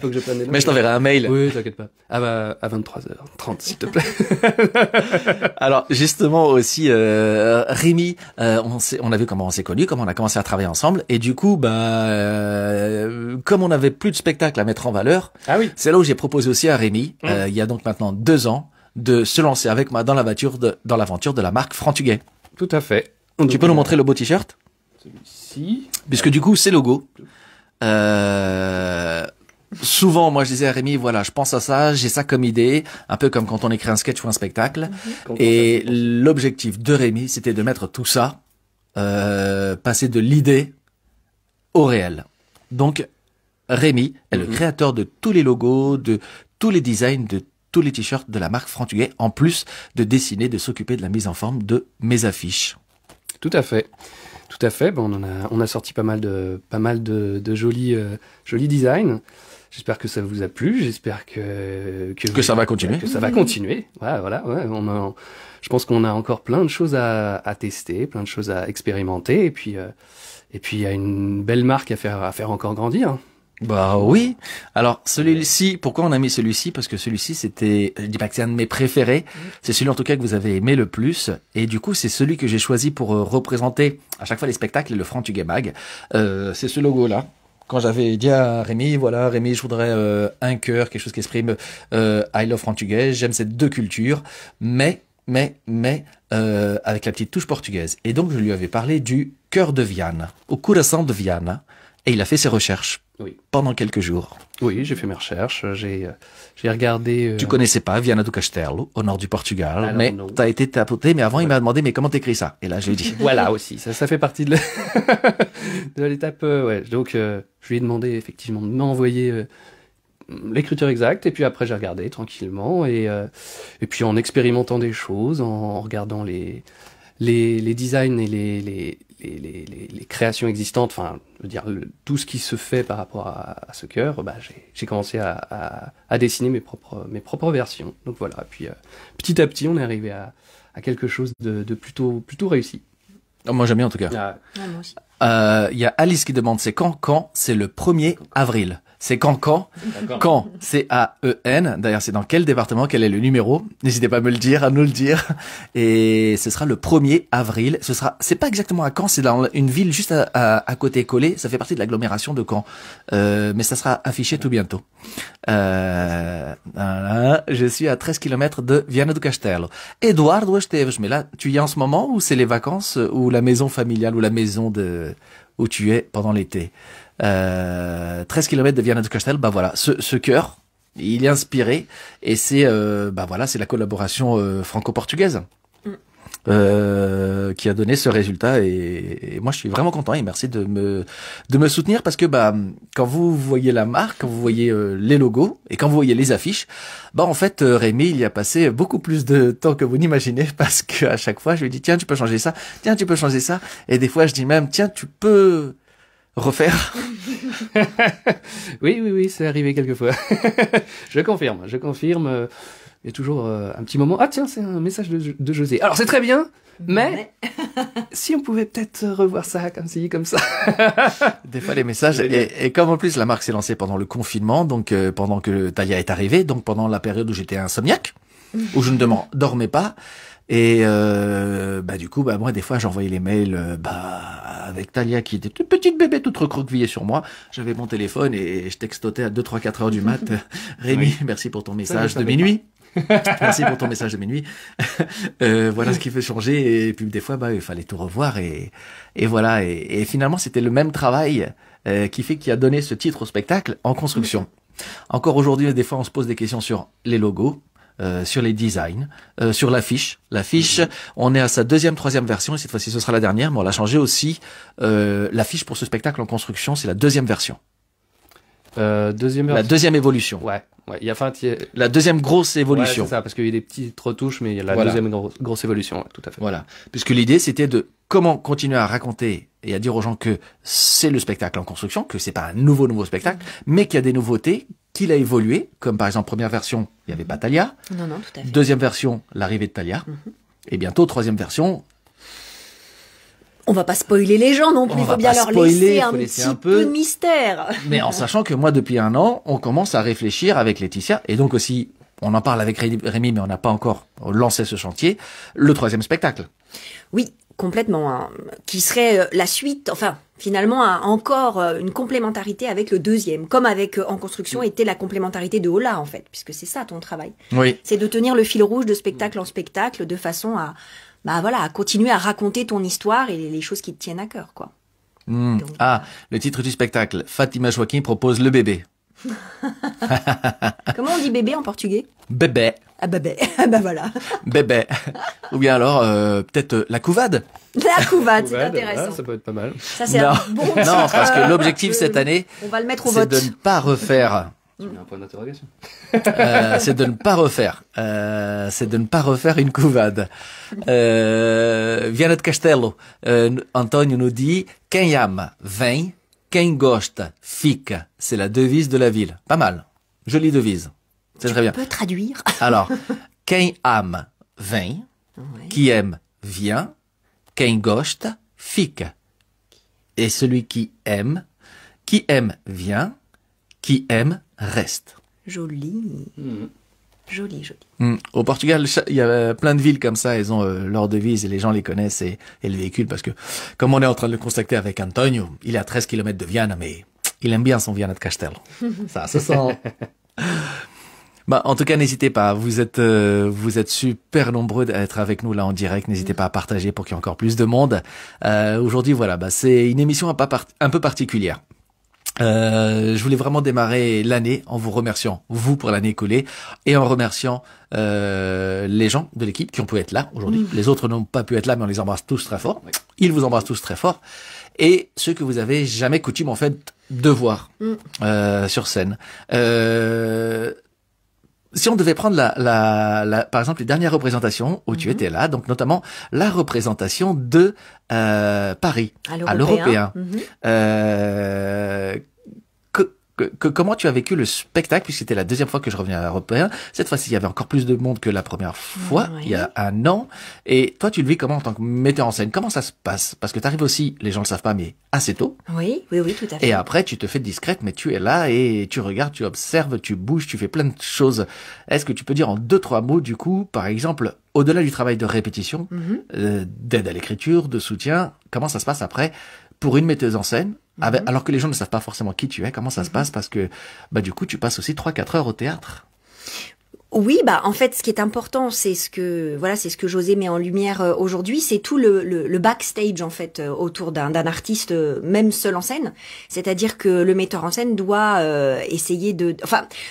Faut que je prenne des notes. Mais je t'enverrai un mail. Oui, t'inquiète pas. Ah bah, à 23h30, s'il te plaît. Alors, justement aussi, Rémi, on a vu comment on s'est connus, comment on a commencé à travailler ensemble, et du coup, comme on n'avait plus de spectacle à mettre en valeur, Ah oui. c'est là où j'ai proposé aussi à Rémi, il y a donc maintenant 2 ans, de se lancer avec moi dans l'aventure de la marque Frantuguet. Tout à fait. Tu peux nous montrer le beau t-shirt? Celui-ci. Puisque du coup, c'est logo. Souvent, moi, je disais à Rémi, voilà, je pense à ça, j'ai ça comme idée, un peu comme quand on écrit un sketch ou un spectacle. Et l'objectif de Rémi, c'était de mettre tout ça, passer de l'idée au réel. Donc, Rémi est le créateur de tous les logos, de tous les designs, de tous les t-shirts de la marque Frantuguet, en plus de dessiner, de s'occuper de la mise en forme de mes affiches. Tout à fait. Tout à fait. Bon, on a sorti pas mal de jolis designs. J'espère que ça vous a plu. J'espère que ça va continuer. Que ça va continuer. Voilà. Ouais, je pense qu'on a encore plein de choses à tester, plein de choses à expérimenter. Et puis, il y a une belle marque à faire encore grandir. Bah oui. Alors celui-ci, pourquoi on a mis celui-ci? Parce que celui-ci, je dis pas que c'est un de mes préférés, c'est celui en tout cas que vous avez aimé le plus, et du coup c'est celui que j'ai choisi pour représenter à chaque fois les spectacles et le Frantuguet Mag. C'est ce logo-là. Quand j'avais dit à Rémi, voilà Rémi, je voudrais un cœur, quelque chose qui exprime I love Frantuguet, j'aime ces 2 cultures, mais avec la petite touche portugaise. Et donc je lui avais parlé du cœur de Viana, au coração de Viana, et il a fait ses recherches. Oui. Pendant quelques jours. Oui, j'ai fait mes recherches, j'ai regardé... Tu connaissais pas Viana do Castelo, au nord du Portugal, alors, mais non. t'as été tapoté, mais avant il m'a demandé, mais comment t'écris ça? Et là, je lui ai dit. Voilà aussi, ça fait partie de l'étape, ouais. Donc, je lui ai demandé effectivement de m'envoyer l'écriture exacte, et puis après j'ai regardé tranquillement, et puis en expérimentant des choses, en regardant les designs et les créations existantes, enfin, je veux dire, tout ce qui se fait par rapport à ce cœur, j'ai commencé à dessiner mes propres versions. Donc voilà, puis petit à petit, on est arrivé à quelque chose de plutôt réussi. Oh, moi j'aime bien en tout cas. Ah. Ouais, moi aussi. Il y a Alice qui demande c'est quand? C'est le 1er avril. C'est quand? Quand? C-A-E-N. D'ailleurs, c'est dans quel département? Quel est le numéro? N'hésitez pas à nous le dire. Et ce sera le 1er avril. C'est pas exactement à Caen, c'est dans une ville juste à côté collée. Ça fait partie de l'agglomération de Caen. Mais ça sera affiché tout bientôt. Voilà. Je suis à 13 km de Viana do Castelo. Eduardo Esteves. Mais là, tu y es en ce moment ou c'est les vacances ou la maison familiale ou la maison où tu es pendant l'été? 13 km de Viana do Castelo, voilà, ce cœur, il est inspiré, et c'est c'est la collaboration franco-portugaise qui a donné ce résultat, et moi je suis vraiment content, et merci de me soutenir, parce que quand vous voyez la marque, quand vous voyez les logos, et quand vous voyez les affiches, en fait Rémi il y a passé beaucoup plus de temps que vous n'imaginez, parce que à chaque fois je lui dis tiens tu peux changer ça, et des fois je dis même tiens tu peux refaire. Oui, c'est arrivé quelquefois. Je confirme. Il y a toujours un petit moment. Ah tiens, c'est un message de José. Alors c'est très bien, mais si on pouvait peut-être revoir ça comme ci, comme ça. Des fois les messages, et comme en plus la marque s'est lancée pendant le confinement, donc pendant que Talia est arrivée, donc pendant la période où j'étais insomniaque, où je ne dormais pas. Et du coup moi des fois j'envoyais les mails avec Talia qui était toute petite bébé toute recroquevillée sur moi, j'avais mon téléphone et je textotais à 2, 3, 4 heures du mat. Rémi, merci pour ton message de minuit. Merci pour ton message de minuit. Voilà ce qui fait changer. Et puis des fois, il fallait tout revoir. Et voilà. Et finalement, c'était le même travail qui a donné ce titre au spectacle en construction. Encore aujourd'hui, des fois, on se pose des questions sur les logos. Sur les designs, sur l'affiche. L'affiche, on est à sa troisième version, et cette fois-ci ce sera la dernière, mais on l'a changé aussi. L'affiche pour ce spectacle en construction, c'est la deuxième version. La deuxième évolution. Ouais. La deuxième grosse évolution. Ouais, c'est ça, parce qu'il y a des petites retouches, mais il y a la deuxième grosse évolution, ouais, tout à fait. Voilà. Puisque l'idée, c'était de comment continuer à raconter et à dire aux gens que c'est le spectacle en construction, que c'est pas un nouveau spectacle, mais qu'il y a des nouveautés, qu'il a évolué, comme par exemple première version, il y avait pas Thalia. Non, tout à fait. Deuxième version, l'arrivée de Thalia. Et bientôt, troisième version. On va pas spoiler les gens non plus, il faut bien leur laisser un petit peu de mystère. Mais en sachant que moi, depuis 1 an, on commence à réfléchir avec Laetitia, et donc aussi, on en parle avec Rémi, mais on n'a pas encore lancé ce chantier, le troisième spectacle. Oui, complètement, hein, qui serait la suite, enfin, finalement, encore une complémentarité avec le deuxième, comme avec En construction était la complémentarité de Ola, en fait, puisque c'est ça ton travail. Oui. C'est de tenir le fil rouge de spectacle en spectacle, de façon à continuer à raconter ton histoire et les choses qui te tiennent à cœur, quoi. Donc, le titre du spectacle, Fatima Joaquim propose le bébé. Comment on dit bébé en portugais? Bébé. Ah bébé, voilà. Bébé. Ou bien alors, peut-être la couvade. La couvade, c'est intéressant. Ça peut être pas mal. Ça, c'est un bon titre. Non, parce que l'objectif cette année, on va le mettre au vote. C'est de ne pas refaire. Tu mets un point d'interrogation. C'est de ne pas refaire. C'est de ne pas refaire une couvade. Viana de Castelo. Antonio nous dit, quem ama, vem. Quem gosta, fica. C'est la devise de la ville. Pas mal. Jolie devise. C'est très bien. Tu peux traduire. Alors, quem ama, vem. Ouais. Qui aime, vient. Quem gosta, fica. Et celui qui aime, vient. Qui aime, reste. Joli. Joli. Au Portugal, il y a plein de villes comme ça, elles ont leur devise et les gens les connaissent et le véhiculent parce que, comme on est en train de le constater avec Antonio, il est à 13 km de Viana, mais il aime bien son Viana de Castelo. Ça se sent. En tout cas, n'hésitez pas. Vous êtes super nombreux à être avec nous là en direct. N'hésitez pas à partager pour qu'il y ait encore plus de monde. Aujourd'hui, voilà, c'est une émission un peu particulière. Je voulais vraiment démarrer l'année en vous remerciant, vous pour l'année écoulée, et en remerciant les gens de l'équipe qui ont pu être là aujourd'hui. Les autres n'ont pas pu être là, mais on les embrasse tous très fort. Ils vous embrassent tous très fort. Et ceux que vous avez jamais coutume en fait de voir sur scène. Si on devait prendre par exemple les dernières représentations où tu étais là, donc notamment la représentation de Paris à l'Européen. Comment tu as vécu le spectacle, puisque c'était la deuxième fois que je revenais à l'Européen. Cette fois-ci, il y avait encore plus de monde que la première fois, il y a 1 an. Et toi, tu le vis comment en tant que metteur en scène? Comment ça se passe? Parce que tu arrives aussi, les gens le savent pas, mais assez tôt. Oui, tout à fait. Et après, tu te fais discrète, mais tu es là et tu regardes, tu observes, tu bouges, tu fais plein de choses. Est-ce que tu peux dire en 2-3 mots, du coup, par exemple, au-delà du travail de répétition, d'aide à l'écriture, de soutien, comment ça se passe après pour une metteuse en scène? Alors que les gens ne savent pas forcément qui tu es, comment ça se passe? Parce que, du coup, tu passes aussi 3-4 heures au théâtre. Oui, en fait, ce qui est important, c'est ce que José met en lumière aujourd'hui, c'est tout le backstage en fait autour d'un artiste, même seul en scène. C'est-à-dire que le metteur en scène doit essayer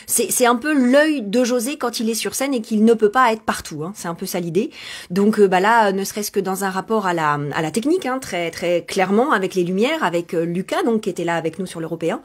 c'est un peu l'œil de José quand il est sur scène et qu'il ne peut pas être partout. Hein. C'est un peu ça l'idée. Donc là, ne serait-ce que dans un rapport à la technique, hein, très très clairement avec les lumières, avec Lucas, donc qui était là avec nous sur l'Européen.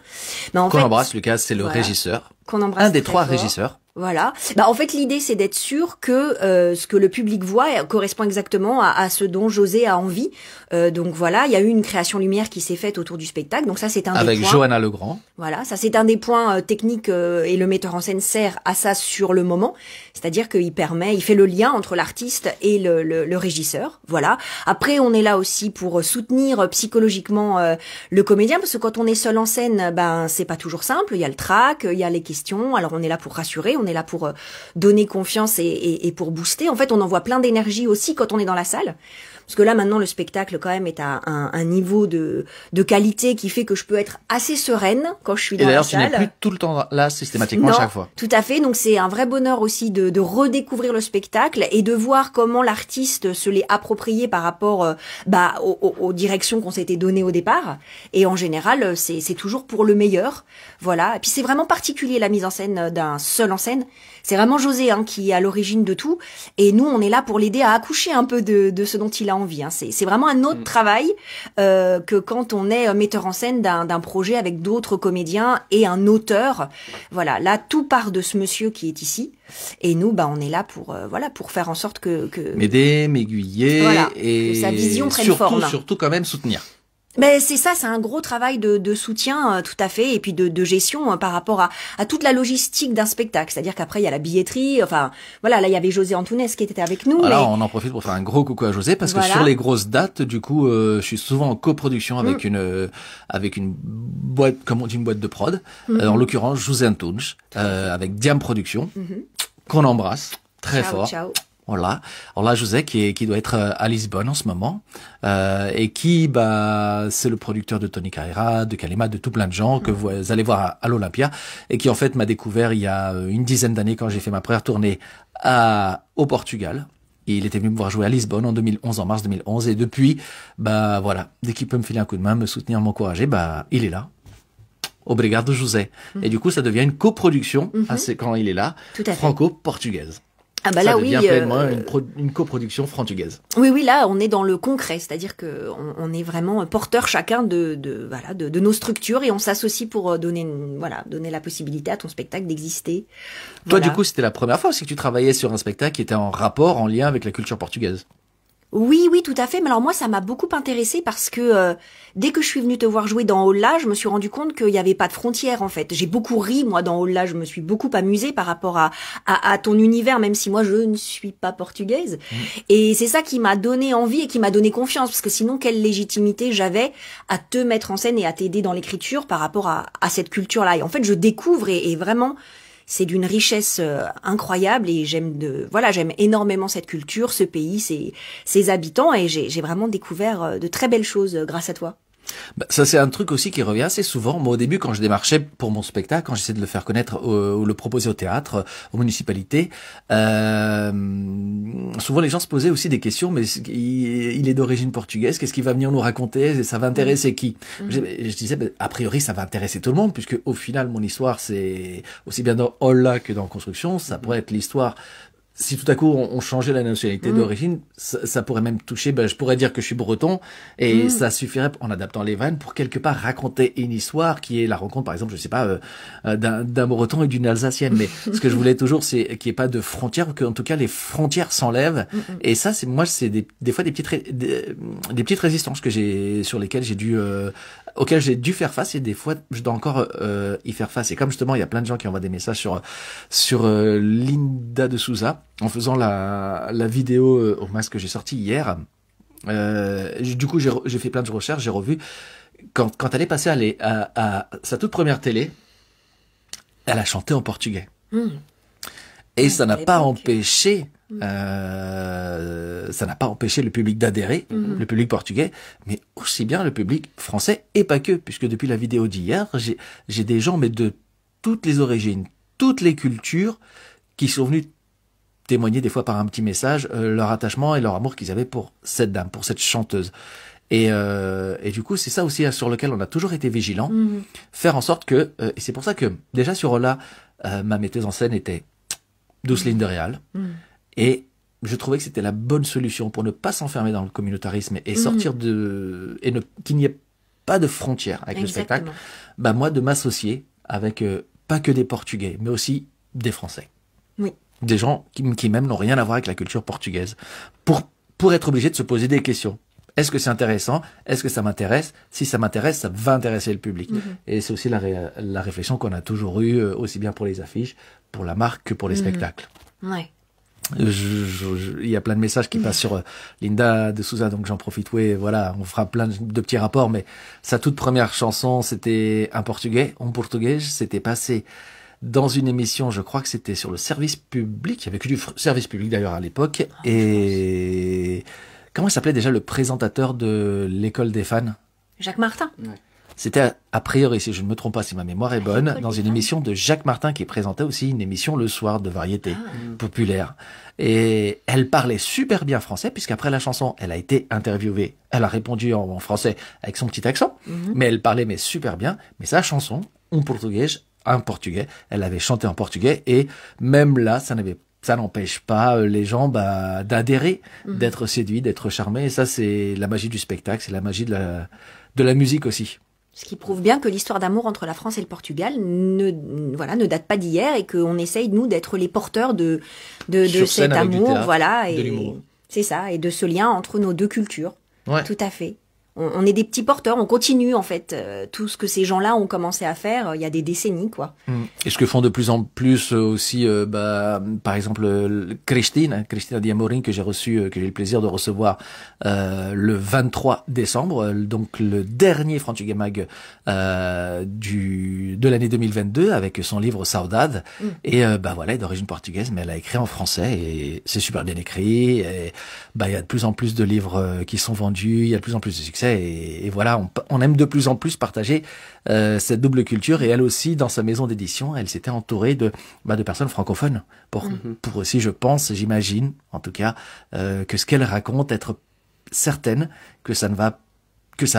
Qu'on embrasse, Lucas, c'est le régisseur. Qu'on embrasse. Un des 3 régisseurs. Voilà. En fait, l'idée, c'est d'être sûr que ce que le public voit correspond exactement à ce dont José a envie. Donc voilà, il y a eu une création lumière qui s'est faite autour du spectacle. Donc ça, c'est un des points. Avec Johanna Legrand. Voilà, ça c'est un des points techniques et le metteur en scène sert à ça sur le moment. C'est-à-dire qu'il fait le lien entre l'artiste et le régisseur. Voilà. Après, on est là aussi pour soutenir psychologiquement le comédien, parce que quand on est seul en scène, c'est pas toujours simple. Il y a le trac, il y a les questions. Alors on est là pour rassurer, on est est là pour donner confiance et pour booster. En fait, on envoie plein d'énergie aussi quand on est dans la salle. Parce que là, maintenant, le spectacle, quand même, est à un niveau de qualité qui fait que je peux être assez sereine quand je suis dans la salle. Et d'ailleurs, tu n'es plus tout le temps là, systématiquement, non, chaque fois. Tout à fait. Donc, c'est un vrai bonheur aussi de redécouvrir le spectacle et de voir comment l'artiste se l'est approprié par rapport aux directions qu'on s'était données au départ. Et en général, c'est toujours pour le meilleur. Voilà. Et puis, c'est vraiment particulier, la mise en scène d'un seul en scène. C'est vraiment José qui est à l'origine de tout. Et nous, on est là pour l'aider à accoucher un peu de ce dont il a envie. C'est vraiment un autre travail que quand on est metteur en scène d'un projet avec d'autres comédiens et un auteur. Voilà, là, tout part de ce monsieur qui est ici. Et nous, on est là pour faire en sorte que m'aider, m'aiguiller, voilà, et que sa vision prenne forme. Surtout quand même soutenir. Ben c'est ça, c'est un gros travail de soutien, tout à fait, et puis de gestion par rapport à toute la logistique d'un spectacle. C'est-à-dire qu'après il y a la billetterie. Enfin voilà, là il y avait José Antounès qui était avec nous. Voilà, mais... on en profite pour faire un gros coucou à José parce que sur les grosses dates, du coup, je suis souvent en coproduction avec une boîte, comme on dit, une boîte de prod. En l'occurrence, José Antunes avec Diam Productions, qu'on embrasse très fort. Ciao. Voilà. Alors là, José qui doit être à Lisbonne en ce moment et qui c'est le producteur de Tony Carreira, de Kalema, de tout plein de gens que vous allez voir à l'Olympia et qui en fait m'a découvert il y a une dizaine d'années quand j'ai fait ma première tournée au Portugal. Et il était venu me voir jouer à Lisbonne en 2011, en mars 2011 et depuis voilà, dès qu'il peut me filer un coup de main, me soutenir, m'encourager, il est là. Obrigado José. Et du coup, ça devient une coproduction quand il est là, franco-portugaise. Ah ça là devient oui, pleinement une coproduction frantugaise. Oui, là on est dans le concret, c'est-à-dire que on est vraiment porteur chacun de nos structures et on s'associe pour donner la possibilité à ton spectacle d'exister. Toi, du coup, c'était la première fois aussi que tu travaillais sur un spectacle qui était en rapport, en lien avec la culture portugaise. Oui, tout à fait. Mais alors moi, ça m'a beaucoup intéressée parce que dès que je suis venue te voir jouer dans Holla, je me suis rendu compte qu'il n'y avait pas de frontières en fait. J'ai beaucoup ri moi dans Holla, je me suis beaucoup amusée par rapport à ton univers, même si moi je ne suis pas portugaise. Et c'est ça qui m'a donné envie et qui m'a donné confiance, parce que sinon quelle légitimité j'avais à te mettre en scène et à t'aider dans l'écriture par rapport à cette culture-là. Et en fait, je découvre et vraiment. C'est d'une richesse incroyable et j'aime énormément cette culture, ce pays, ses habitants et j'ai vraiment découvert de très belles choses grâce à toi. Ça, c'est un truc aussi qui revient assez souvent. Moi, au début, quand je démarchais pour mon spectacle, quand j'essayais de le faire connaître ou le proposer au théâtre, aux municipalités, souvent les gens se posaient aussi des questions, mais il est d'origine portugaise, qu'est-ce qu'il va venir nous raconter? Ça va intéresser qui? Je disais, a priori, ça va intéresser tout le monde, puisque au final, mon histoire, c'est aussi bien dans Holla que dans Construction, ça pourrait être l'histoire. Si tout à coup on changeait la nationalité d'origine, ça pourrait même toucher, je pourrais dire que je suis breton, et ça suffirait, en adaptant les vannes, pour quelque part raconter une histoire qui est la rencontre, par exemple, je sais pas, d'un breton et d'une alsacienne. Mais ce que je voulais toujours, c'est qu'il n'y ait pas de frontières, ou qu'en tout cas les frontières s'enlèvent. Et ça, c'est des fois des petites résistances auxquelles j'ai dû faire face, et des fois je dois encore y faire face. Et comme justement il y a plein de gens qui envoient des messages sur Linda de Souza en faisant la vidéo au masque que j'ai sorti hier, du coup j'ai fait plein de recherches, j'ai revu quand elle est passée à sa toute première télé, elle a chanté en portugais. Et ça n'a pas empêché le public d'adhérer, le public portugais, mais aussi bien le public français, et pas que, puisque depuis la vidéo d'hier, j'ai des gens, mais de toutes les origines, toutes les cultures, qui sont venus témoigner des fois par un petit message leur attachement et leur amour qu'ils avaient pour cette dame, pour cette chanteuse. Et du coup, c'est ça aussi sur lequel on a toujours été vigilant, faire en sorte que, et c'est pour ça que déjà sur Holla, ma metteuse en scène était Douceline de Réal, et je trouvais que c'était la bonne solution pour ne pas s'enfermer dans le communautarisme et sortir qu'il n'y ait pas de frontières avec le spectacle. Moi, de m'associer avec pas que des Portugais, mais aussi des Français. Oui. Des gens qui même n'ont rien à voir avec la culture portugaise, pour être obligé de se poser des questions. Est-ce que c'est intéressant? Est-ce que ça m'intéresse? Si ça m'intéresse, ça va intéresser le public. Et c'est aussi la réflexion qu'on a toujours eue, aussi bien pour les affiches, pour la marque, que pour les spectacles. Ouais. Il y a plein de messages qui passent sur Linda de Souza, donc j'en profite. Oui, voilà, on fera plein de petits rapports, mais sa toute première chanson, c'était un portugais, c'était passé dans une émission, je crois que c'était sur le service public. Il y avait que du service public d'ailleurs à l'époque. Et comment s'appelait déjà le présentateur de l'école des fans? Jacques Martin. C'était a priori, si je ne me trompe pas, si ma mémoire est bonne, dans une fans. émission de Jacques Martin qui présentait aussi une émission le soir de variété populaire. Et elle parlait super bien français, puisqu'après la chanson, elle a été interviewée. Elle a répondu en français avec son petit accent, mais elle parlait super bien. Mais sa chanson, en portugais, elle avait chanté en portugais, et même là, ça n'empêche pas les gens d'adhérer, d'être séduits, d'être charmés. Et ça, c'est la magie du spectacle, c'est la magie de la musique aussi. Ce qui prouve bien que l'histoire d'amour entre la France et le Portugal ne date pas d'hier et qu'on essaye, nous, d'être les porteurs de cet amour. Voilà, de l'humour. C'est ça, et de ce lien entre nos deux cultures. Ouais. Tout à fait. On est des petits porteurs, on continue en fait tout ce que ces gens-là ont commencé à faire il y a des décennies, quoi. Et ce que font de plus en plus aussi, par exemple, Cristina Diamorin, que j'ai eu le plaisir de recevoir le 23 décembre, donc le dernier Frantugué Mag de l'année 2022, avec son livre Saudade. Et voilà, elle est d'origine portugaise, mais elle a écrit en français et c'est super bien écrit. Et il y a de plus en plus de livres qui sont vendus, il y a de plus en plus de succès. Et voilà, on aime de plus en plus partager cette double culture. Et elle aussi, dans sa maison d'édition, elle s'était entourée de personnes francophones pour aussi, je pense, j'imagine, en tout cas, que ce qu'elle raconte, être certaine que ça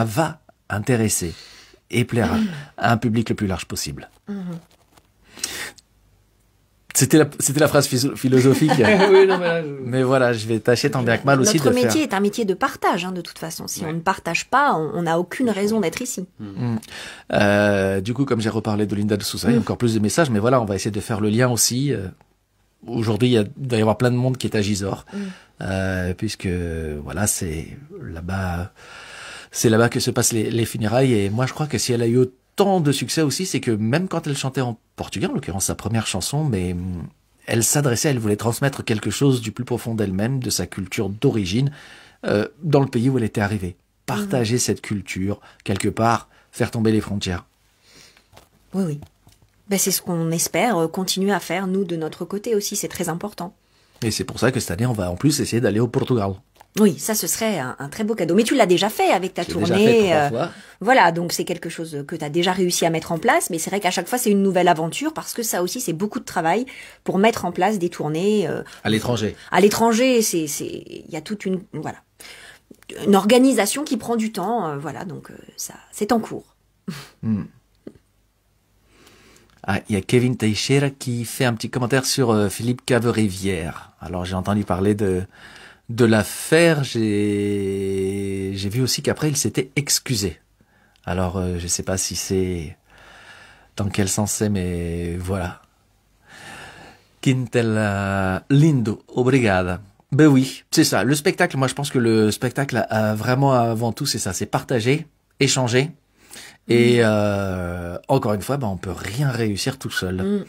va intéresser et plaire à un public le plus large possible. C'était la phrase philosophique. Oui, non, mais voilà, je vais tâcher tant bien que mal aussi de faire. Notre métier est un métier de partage, de toute façon. Si on ne partage pas, on n'a aucune raison d'être ici. Du coup, comme j'ai reparlé de Linda de Souza, il y a encore plus de messages, mais voilà, on va essayer de faire le lien aussi. Aujourd'hui, il doit y avoir plein de monde qui est à Gisors, puisque voilà, c'est là-bas que se passent les funérailles. Et moi, je crois que si elle a eu autant de succès aussi, c'est que même quand elle chantait en portugais, en l'occurrence sa première chanson, mais elle voulait transmettre quelque chose du plus profond d'elle-même, de sa culture d'origine, dans le pays où elle était arrivée. Partager cette culture, quelque part, faire tomber les frontières. Oui. C'est ce qu'on espère continuer à faire, nous, de notre côté aussi. C'est très important. Et c'est pour ça que cette année, on va en plus essayer d'aller au Portugal. Oui, ça, ce serait un très beau cadeau. Mais tu l'as déjà fait avec ta tournée. Déjà fait 3 fois. Voilà, donc c'est quelque chose que tu as déjà réussi à mettre en place. Mais c'est vrai qu'à chaque fois, c'est une nouvelle aventure parce que ça aussi, c'est beaucoup de travail pour mettre en place des tournées. À l'étranger. À l'étranger, il y a toute une organisation qui prend du temps. Donc ça, c'est en cours. Il y a Kevin Teixeira qui fait un petit commentaire sur Philippe Caverivière. Alors, j'ai entendu parler de l'affaire, j'ai vu aussi qu'après il s'était excusé. Alors je sais pas si c'est dans quel sens c'est, mais voilà. Quintel lindo, obrigada. Ben oui, c'est ça. Le spectacle, moi je pense que le spectacle a vraiment avant tout c'est ça, c'est partager, échanger. Et encore une fois, on peut rien réussir tout seul.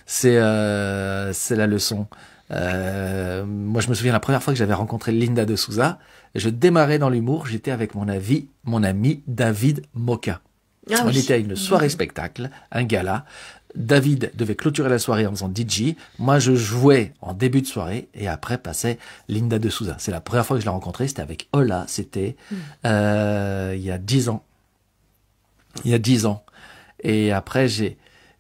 C'est la leçon. Moi, je me souviens la première fois que j'avais rencontré Linda de Souza, je démarrais dans l'humour, j'étais avec mon ami David Moka. On était à une soirée spectacle, un gala. David devait clôturer la soirée en faisant DJ. Moi, je jouais en début de soirée et après passait Linda de Souza. C'est la première fois que je l'ai rencontrée, c'était avec Ola, c'était il y a 10 ans. Il y a 10 ans. Et après, je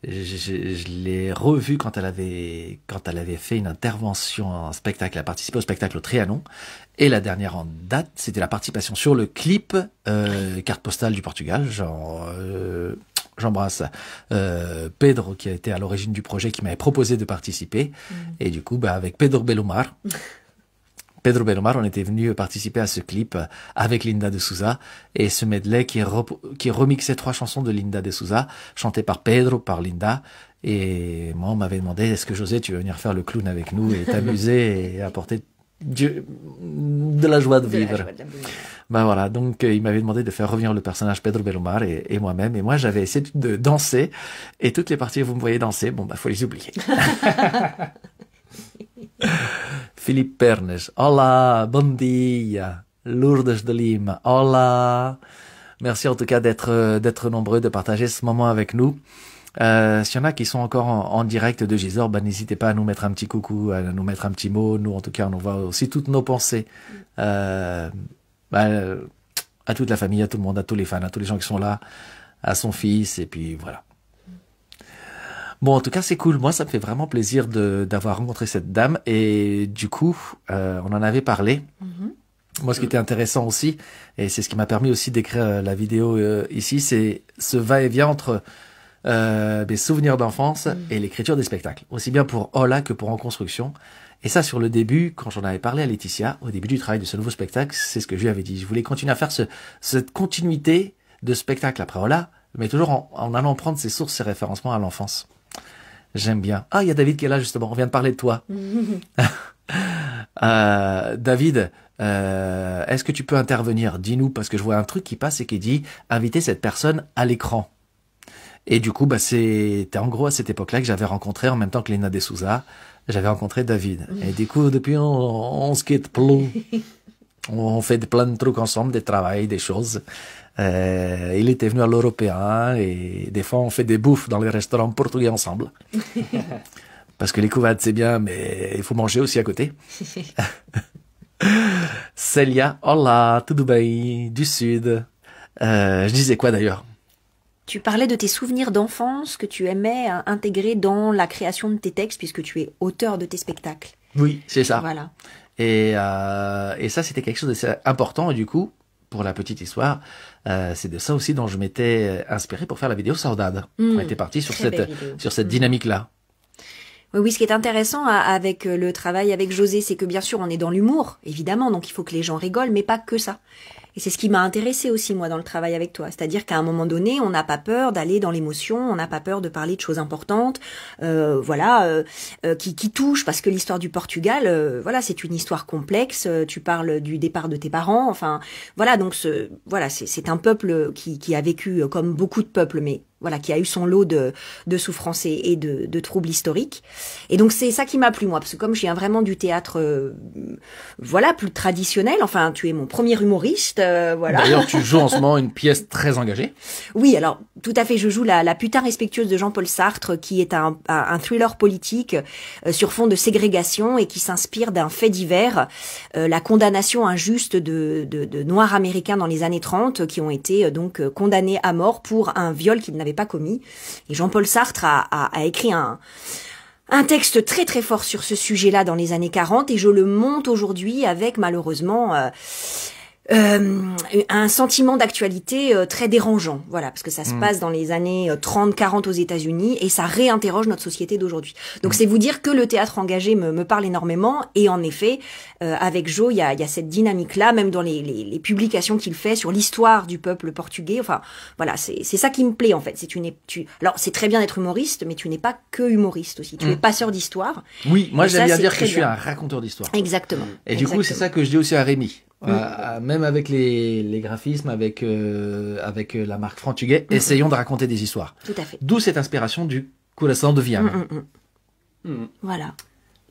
l'ai revue quand elle avait fait une intervention en spectacle, elle a participé au spectacle au Trianon. Et la dernière en date, c'était la participation sur le clip Carte postale du Portugal. J'embrasse Pedro qui a été à l'origine du projet, qui m'avait proposé de participer. Et du coup, avec Pedro Belomar, on était venu participer à ce clip avec Linda de Souza et ce medley qui remixait 3 chansons de Linda de Souza, chantées par Pedro, par Linda. Et moi, on m'avait demandé, est-ce que José, tu veux venir faire le clown avec nous et t'amuser et apporter de la joie de vivre. Voilà, donc il m'avait demandé de faire revenir le personnage Pedro Belomar et moi-même. Et moi, j'avais essayé de danser. Et toutes les parties où vous me voyez danser, faut les oublier. Philippe Pernes, hola, bon dia. Lourdes de Lima, hola. Merci en tout cas d'être nombreux, de partager ce moment avec nous. S'il y en a qui sont encore en direct de Gisors, n'hésitez pas à nous mettre un petit coucou, à nous mettre un petit mot. Nous, en tout cas, on envoie aussi toutes nos pensées à toute la famille, à tout le monde, à tous les fans, à tous les gens qui sont là, à son fils, et puis voilà. Bon, en tout cas, c'est cool. Moi, ça me fait vraiment plaisir d'avoir rencontré cette dame, et du coup, on en avait parlé. Moi, ce qui était intéressant aussi, et c'est ce qui m'a permis aussi d'écrire la vidéo ici, c'est ce va-et-vient entre mes souvenirs d'enfance et l'écriture des spectacles, aussi bien pour Hola que pour En Construction. Et ça, sur le début, quand j'en avais parlé à Laetitia, au début du travail de ce nouveau spectacle, c'est ce que je lui avais dit. Je voulais continuer à faire cette continuité de spectacle après Hola, mais toujours en allant prendre ses sources, ses référencements à l'enfance. J'aime bien. Ah, il y a David qui est là, justement. On vient de parler de toi. David, est-ce que tu peux intervenir? Dis-nous, parce que je vois un truc qui passe et qui dit « Inviter cette personne à l'écran ». Et du coup, c'était en gros à cette époque-là que j'avais rencontré, en même temps que Lena de Souza, j'avais rencontré David. Et du coup, depuis, on se quitte plus. On fait plein de trucs ensemble, des travails, des choses. Il était venu à l'Européen et des fois, on fait des bouffes dans les restaurants portugais ensemble. Parce que les couvades, c'est bien, mais il faut manger aussi à côté. Célia, hola, tudo bem, du Sud. Je disais quoi d'ailleurs? Tu parlais de tes souvenirs d'enfance que tu aimais intégrer dans la création de tes textes, puisque tu es auteur de tes spectacles. Oui, c'est ça. Voilà. Et ça, c'était quelque chose d'assez important. Et du coup, pour la petite histoire, c'est de ça aussi dont je m'étais inspiré pour faire la vidéo Saudade. On était parti sur cette dynamique-là. Oui, ce qui est intéressant avec le travail avec José, c'est que bien sûr, on est dans l'humour, évidemment, donc il faut que les gens rigolent, mais pas que ça. Et c'est ce qui m'a intéressé aussi, moi, dans le travail avec toi. C'est-à-dire qu'à un moment donné, on n'a pas peur d'aller dans l'émotion, on n'a pas peur de parler de choses importantes, qui touchent, parce que l'histoire du Portugal, voilà, c'est une histoire complexe. Tu parles du départ de tes parents, enfin, voilà, donc c'est un peuple qui a vécu comme beaucoup de peuples, mais voilà, qui a eu son lot de souffrances et de troubles historiques. Et donc c'est ça qui m'a plu, moi, parce que comme je viens vraiment du théâtre, voilà, plus traditionnel. Enfin, tu es mon premier humoriste, voilà. D'ailleurs, tu joues en ce moment une pièce très engagée. Oui, alors tout à fait. Je joue la putain respectueuse de Jean-Paul Sartre, qui est un thriller politique sur fond de ségrégation et qui s'inspire d'un fait divers, la condamnation injuste de Noirs américains dans les années 30 qui ont été donc condamnés à mort pour un viol qu'ils n'avaient pas commis. Et Jean-Paul Sartre a écrit un texte très très fort sur ce sujet-là dans les années 40 et je le monte aujourd'hui avec malheureusement un sentiment d'actualité très dérangeant, voilà, parce que ça se passe dans les années 30-40 aux États-Unis et ça réinterroge notre société d'aujourd'hui. Donc c'est vous dire que le théâtre engagé me parle énormément et en effet, avec Joe, il y a cette dynamique-là, même dans les publications qu'il fait sur l'histoire du peuple portugais. Enfin, voilà, c'est ça qui me plaît en fait. Alors c'est très bien d'être humoriste, mais tu n'es pas que humoriste aussi. Tu es passeur d'histoire. Oui, moi j'aime bien dire que je suis un raconteur d'histoire. Exactement. Et du coup, c'est ça que je dis aussi à Rémi. Même avec les graphismes, avec la marque Frantuguet, essayons de raconter des histoires. Tout à fait. D'où cette inspiration du Coração de Viana. Voilà.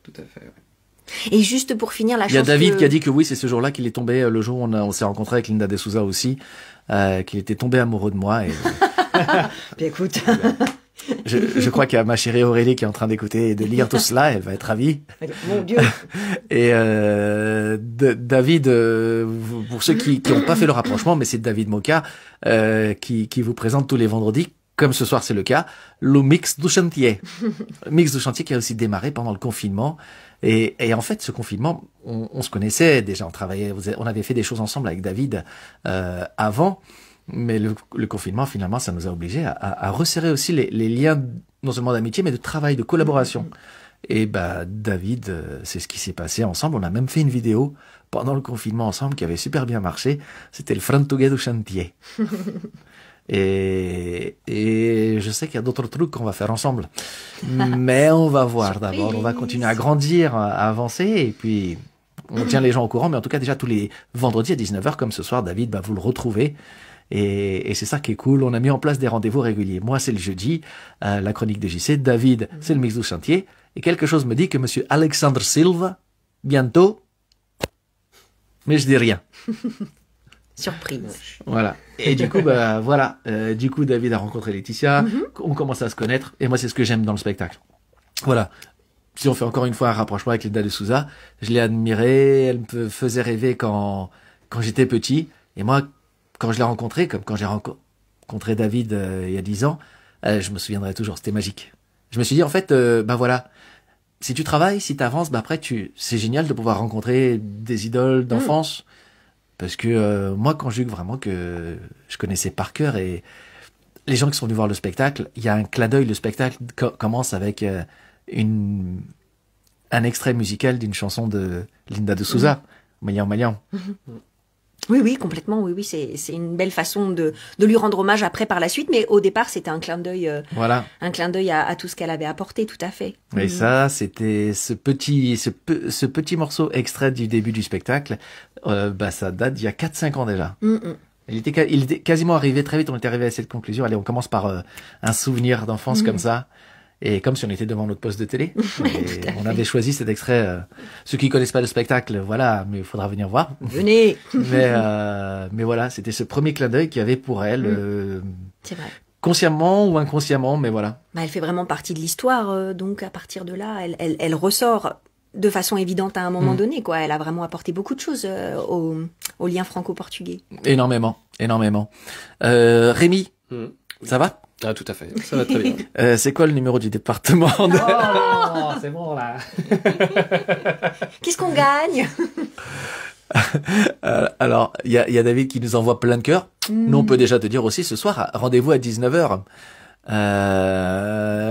Tout à fait, ouais. Et juste pour finir la chose. Il y a David qui a dit que oui, c'est ce jour-là qu'il est tombé, le jour où on s'est rencontré avec Linda de Souza aussi, qu'il était tombé amoureux de moi. Et... Puis écoute. Je crois qu'il y a ma chérie Aurélie qui est en train d'écouter et de lire tout cela, elle va être ravie. Mon Dieu. Et David, pour ceux qui n'ont pas fait le rapprochement, mais c'est David Moka qui vous présente tous les vendredis, comme ce soir c'est le cas, le Mix du Chantier. Mix du Chantier qui a aussi démarré pendant le confinement. Et en fait, ce confinement, on se connaissait déjà, on avait fait des choses ensemble avec David avant. Mais le confinement, finalement, ça nous a obligés à resserrer aussi les liens, non seulement d'amitié, mais de travail, de collaboration. Et David, c'est ce qui s'est passé ensemble. On a même fait une vidéo pendant le confinement ensemble qui avait super bien marché. C'était le Frantuguet du Chantier. Et je sais qu'il y a d'autres trucs qu'on va faire ensemble. Mais on va voir d'abord. On va continuer à grandir, à avancer. Et puis, on tient les gens au courant. Mais en tout cas, déjà tous les vendredis à 19h, comme ce soir, David, vous le retrouvez. Et c'est ça qui est cool. On a mis en place des rendez-vous réguliers. Moi, c'est le jeudi, la chronique de JC. David, c'est le Mix du Chantier. Et quelque chose me dit que monsieur Alexandre Silva, bientôt, mais je dis rien. Surprise. Voilà. Et du coup, bah voilà. Du coup, David a rencontré Laetitia. On commence à se connaître. Et moi, c'est ce que j'aime dans le spectacle. Voilà. Si on fait encore une fois un rapprochement avec Linda de Souza, je l'ai admirée. Elle me faisait rêver quand j'étais petit. Et moi, quand je l'ai rencontrée, comme quand j'ai rencontré David il y a 10 ans, je me souviendrai toujours. C'était magique. Je me suis dit, en fait, bah voilà. Si tu travailles, si tu avances, bah après, c'est génial de pouvoir rencontrer des idoles d'enfance. Parce que moi, quand je dis vraiment que je connaissais par cœur et les gens qui sont venus voir le spectacle, il y a un clin d'œil. Le spectacle commence avec un extrait musical d'une chanson de Linda de Souza, Malian Malian. Oui, complètement. Oui, c'est une belle façon de lui rendre hommage après par la suite. Mais au départ, c'était un clin d'œil, un clin d'œil à tout ce qu'elle avait apporté, tout à fait. Et ça, c'était ce petit morceau extrait du début du spectacle. Ça date d'il y a 4-5 ans déjà. Il était quasiment arrivé très vite. On était arrivé à cette conclusion. Allez, on commence par un souvenir d'enfance comme ça. Et comme si on était devant notre poste de télé. Et on avait choisi cet extrait. Ceux qui connaissent pas le spectacle, voilà, mais il faudra venir voir. Venez. Mais voilà, c'était ce premier clin d'œil qu'il y avait pour elle. C'est vrai. Consciemment ou inconsciemment, mais voilà. Bah, elle fait vraiment partie de l'histoire. Donc à partir de là, elle ressort de façon évidente à un moment donné, quoi. Elle a vraiment apporté beaucoup de choses au lien franco-portugais. Énormément. Rémi, ça va? Ah, tout à fait. Ça va très bien. C'est quoi le numéro du département de... Oh non, c'est bon là. Qu'est-ce qu'on gagne? Alors, il y a David qui nous envoie plein de cœurs. Nous, on peut déjà te dire aussi ce soir, rendez-vous à 19h.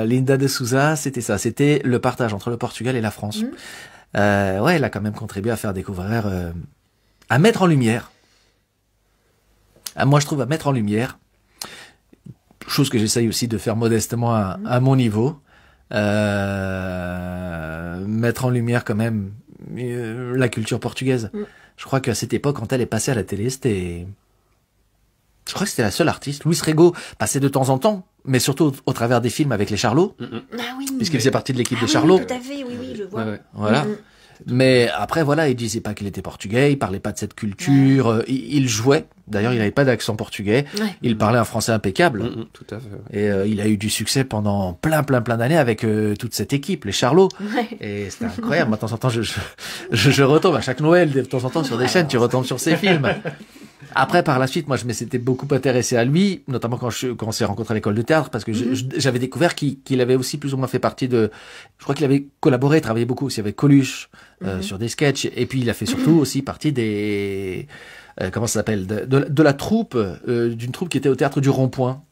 Linda de Souza, c'était ça. C'était le partage entre le Portugal et la France. Ouais, elle a quand même contribué à faire découvrir, à mettre en lumière. Moi, je trouve à mettre en lumière, chose que j'essaye aussi de faire modestement à mon niveau, mettre en lumière quand même la culture portugaise. Je crois qu'à cette époque, quand elle est passée à la télé, je crois que c'était la seule artiste. Luis Rego passait de temps en temps, mais surtout au travers des films avec les Charlots. Ah oui. Puisqu'il faisait partie de l'équipe des Charlots. Oui, tout à fait, oui, je vois. Ouais. Voilà. Mais après, voilà, il disait pas qu'il était portugais, il parlait pas de cette culture, il jouait. D'ailleurs, il n'avait pas d'accent portugais. Il parlait un français impeccable. Tout à fait. Et il a eu du succès pendant plein d'années avec toute cette équipe, les Charlots. Et c'était incroyable. Moi, de temps en temps, je retombe à chaque Noël, de temps en temps, sur des chaînes, tu retombes sur ces films. Après, par la suite, moi, je m'étais beaucoup intéressé à lui, notamment quand on s'est rencontré à l'école de théâtre, parce que j'avais découvert qu'il avait aussi plus ou moins fait partie de... Je crois qu'il avait collaboré, travaillé beaucoup aussi avec Coluche, sur des sketchs, et puis il a fait surtout aussi partie des... comment ça s'appelle, de la troupe, d'une troupe qui était au théâtre du Rond-Point.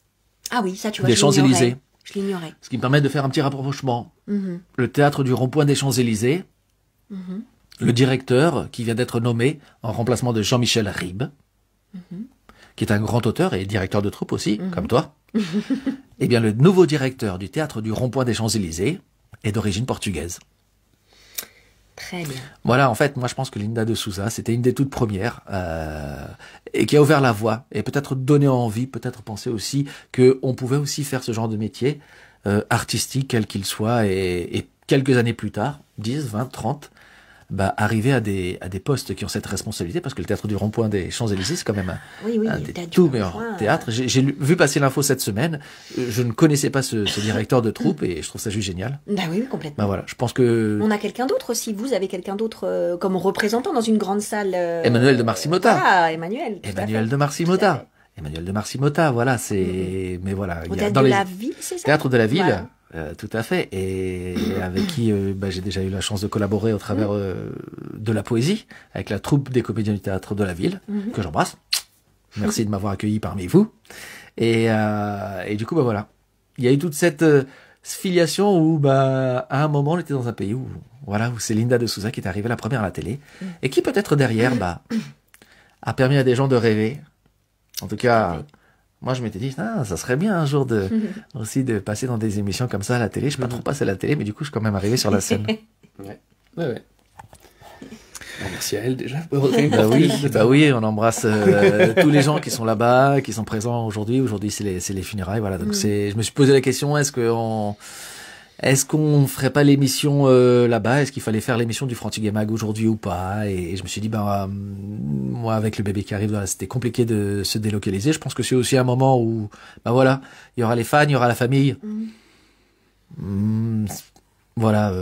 Ah oui, ça tu vois, des Champs-Élysées. Je l'ignorais. Ce qui me permet de faire un petit rapprochement. Le théâtre du Rond-Point des Champs-Élysées, le directeur qui vient d'être nommé en remplacement de Jean-Michel Ribes, qui est un grand auteur et directeur de troupe aussi, comme toi. Eh bien, le nouveau directeur du théâtre du Rond-Point des Champs-Élysées est d'origine portugaise. Très bien. Voilà, en fait, moi je pense que Linda de Souza, c'était une des toutes premières et qui a ouvert la voie et peut-être donné envie, peut-être penser aussi qu'on pouvait aussi faire ce genre de métier artistique, quel qu'il soit, et quelques années plus tard, 10, 20, 30, arriver à des postes qui ont cette responsabilité, parce que le théâtre du Rond-Point des Champs-Élysées, c'est quand même un des tout meilleurs théâtres. J'ai vu passer l'info cette semaine, je ne connaissais pas ce directeur de troupe, et je trouve ça juste génial. Oui, complètement. Voilà, je pense que... On a quelqu'un d'autre aussi, vous avez quelqu'un d'autre comme représentant dans une grande salle. Emmanuel de Marcy-Motta. Ah, Emmanuel. Emmanuel de Marcy-Motta. Emmanuel de Marcy-Motta, voilà, c'est... Mais voilà. Au théâtre de la ville, c'est ça? Théâtre de la ville. Voilà. Tout à fait, et avec qui j'ai déjà eu la chance de collaborer au travers de la poésie, avec la troupe des comédiens du théâtre de la ville, que j'embrasse. Merci de m'avoir accueilli parmi vous. Et du coup, voilà, il y a eu toute cette filiation où, à un moment, on était dans un pays où c'est Linda de Souza qui est arrivée la première à la télé, et qui peut-être derrière, a permis à des gens de rêver. En tout cas... Moi, je m'étais dit, ça serait bien un jour aussi de passer dans des émissions comme ça à la télé. Je suis pas trop passé à la télé, mais du coup, je suis quand même arrivé sur la scène. Ouais. Merci à elle déjà. Oui, on embrasse tous les gens qui sont là-bas, qui sont présents aujourd'hui. Aujourd'hui, c'est les funérailles, voilà. Donc je me suis posé la question, est-ce est-ce qu'on ferait pas l'émission là-bas? Est-ce qu'il fallait faire l'émission du Frantuguais Mag aujourd'hui ou pas? Et je me suis dit, moi, avec le bébé qui arrive, voilà, c'était compliqué de se délocaliser. Je pense que c'est aussi un moment où, voilà, il y aura les fans, il y aura la famille. Voilà.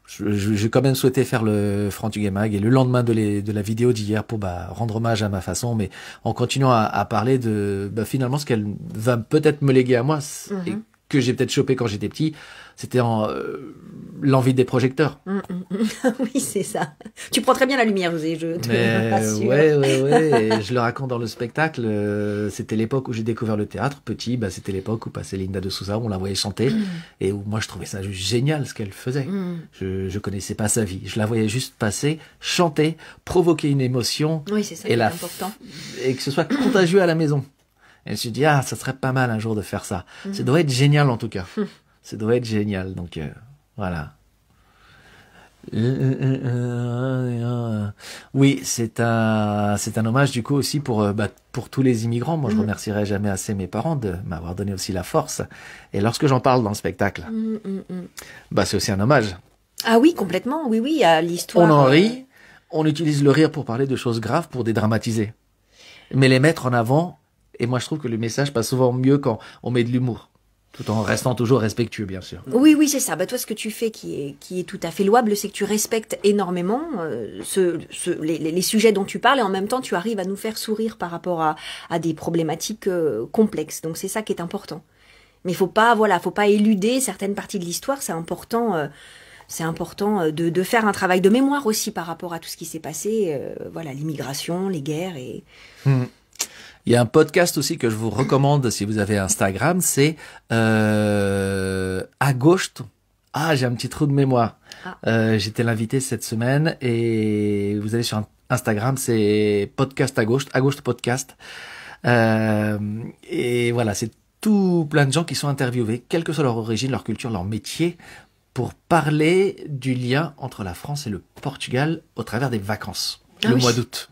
J'ai quand même souhaité faire le Frantuguais Mag et le lendemain de la vidéo d'hier pour rendre hommage à ma façon, mais en continuant à parler de finalement ce qu'elle va peut-être me léguer à moi et que j'ai peut-être chopé quand j'étais petit, c'était l'envie des projecteurs. Oui, c'est ça. Tu prends très bien la lumière, José, je te rassure. Ouais. Et je le raconte dans le spectacle. C'était l'époque où j'ai découvert le théâtre. Petit, c'était l'époque où passait Linda de Souza, où on la voyait chanter. Et où moi, je trouvais ça juste génial, ce qu'elle faisait. Je connaissais pas sa vie. Je la voyais juste passer, chanter, provoquer une émotion. Oui, c'est ça qui est important. Et que ce soit contagieux à la maison. Et je me suis dit, ça serait pas mal un jour de faire ça. Ça doit être génial, en tout cas. Ça doit être génial. Donc, voilà. Oui, c'est un hommage, du coup, aussi pour tous les immigrants. Moi, je remercierai jamais assez mes parents de m'avoir donné aussi la force. Et lorsque j'en parle dans le spectacle, c'est aussi un hommage. Ah oui, complètement. Oui, à l'histoire. On en rit. On utilise le rire pour parler de choses graves, pour dédramatiser. Mais les mettre en avant. Et moi, je trouve que le message passe souvent mieux quand on met de l'humour, tout en restant toujours respectueux, bien sûr. Oui, c'est ça. Toi, ce que tu fais qui est tout à fait louable, c'est que tu respectes énormément les sujets dont tu parles et en même temps, tu arrives à nous faire sourire par rapport à des problématiques complexes. Donc, c'est ça qui est important. Mais faut pas éluder certaines parties de l'histoire. C'est important de faire un travail de mémoire aussi par rapport à tout ce qui s'est passé. L'immigration, les guerres et... Il y a un podcast aussi que je vous recommande si vous avez Instagram, c'est Agosto. J'ai un petit trou de mémoire. J'étais l'invité cette semaine et vous allez sur Instagram, c'est Podcast Agosto Podcast. Et voilà, c'est tout plein de gens qui sont interviewés, quelle que soit leur origine, leur culture, leur métier, pour parler du lien entre la France et le Portugal au travers des vacances, le mois d'août.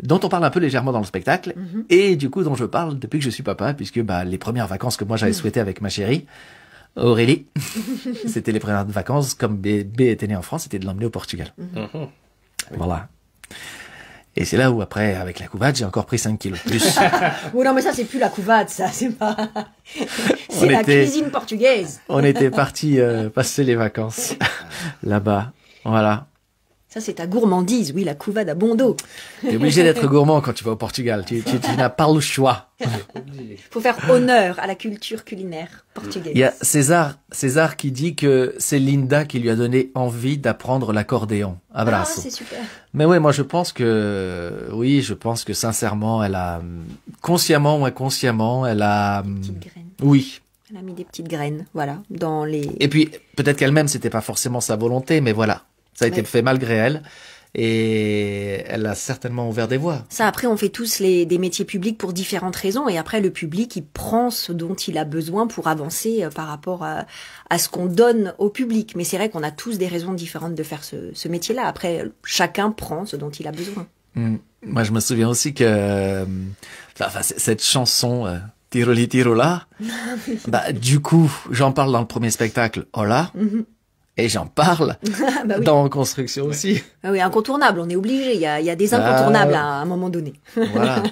Dont on parle un peu légèrement dans le spectacle, et du coup dont je parle depuis que je suis papa, puisque les premières vacances que moi j'avais souhaité avec ma chérie, Aurélie, c'était les premières vacances, comme B était né en France, c'était de l'emmener au Portugal. Voilà. Et c'est là où après, avec la couvade, j'ai encore pris 5 kilos de plus. Non, mais ça c'est plus la couvade, ça, c'est pas... c'est la cuisine portugaise. On était partis passer les vacances là-bas, voilà. Ça, c'est ta gourmandise, oui, la couvade à bon dos. T'es obligé d'être gourmand quand tu vas au Portugal. Tu n'as pas le choix. Faut faire honneur à la culture culinaire portugaise. Il y a César qui dit que c'est Linda qui lui a donné envie d'apprendre l'accordéon. Abraço. C'est super. Mais oui, moi je pense que sincèrement, elle a, consciemment ou inconsciemment, elle a... Petites graines. Oui. Elle a mis des petites graines, voilà, dans les... Et puis, peut-être qu'elle-même, c'était pas forcément sa volonté, mais voilà. Ça a été fait malgré elle. Et elle a certainement ouvert des voies. Ça, après, on fait tous des métiers publics pour différentes raisons. Et après, le public, il prend ce dont il a besoin pour avancer par rapport à ce qu'on donne au public. Mais c'est vrai qu'on a tous des raisons différentes de faire ce métier-là. Après, chacun prend ce dont il a besoin. Moi, je me souviens aussi que cette chanson... Tiroli Tirola. Du coup, j'en parle dans le premier spectacle, Hola. Et j'en parle dans Construction aussi. Ah oui, incontournable, on est obligé. Il y a des incontournables à un moment donné. Voilà.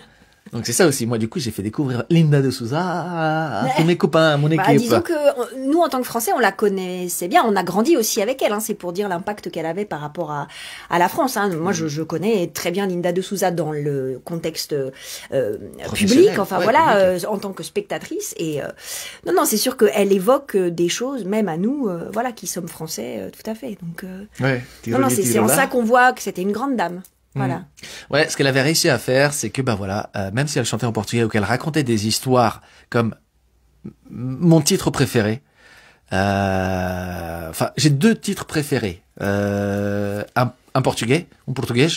Donc c'est ça aussi. Moi, du coup, j'ai fait découvrir Linda de Souza à tous mes copains, à mon équipe. Disons que nous, en tant que Français, on la connaissait bien. On a grandi aussi avec elle. C'est pour dire l'impact qu'elle avait par rapport à la France. Moi, je connais très bien Linda de Souza dans le contexte public. Enfin voilà, en tant que spectatrice. Et non, c'est sûr qu'elle évoque des choses, même à nous, qui sommes Français, tout à fait. Donc c'est en ça qu'on voit que c'était une grande dame. Voilà. Ouais, ce qu'elle avait réussi à faire, c'est que même si elle chantait en portugais ou qu'elle racontait des histoires comme mon titre préféré. J'ai 2 titres préférés. Un portugais, un portugais,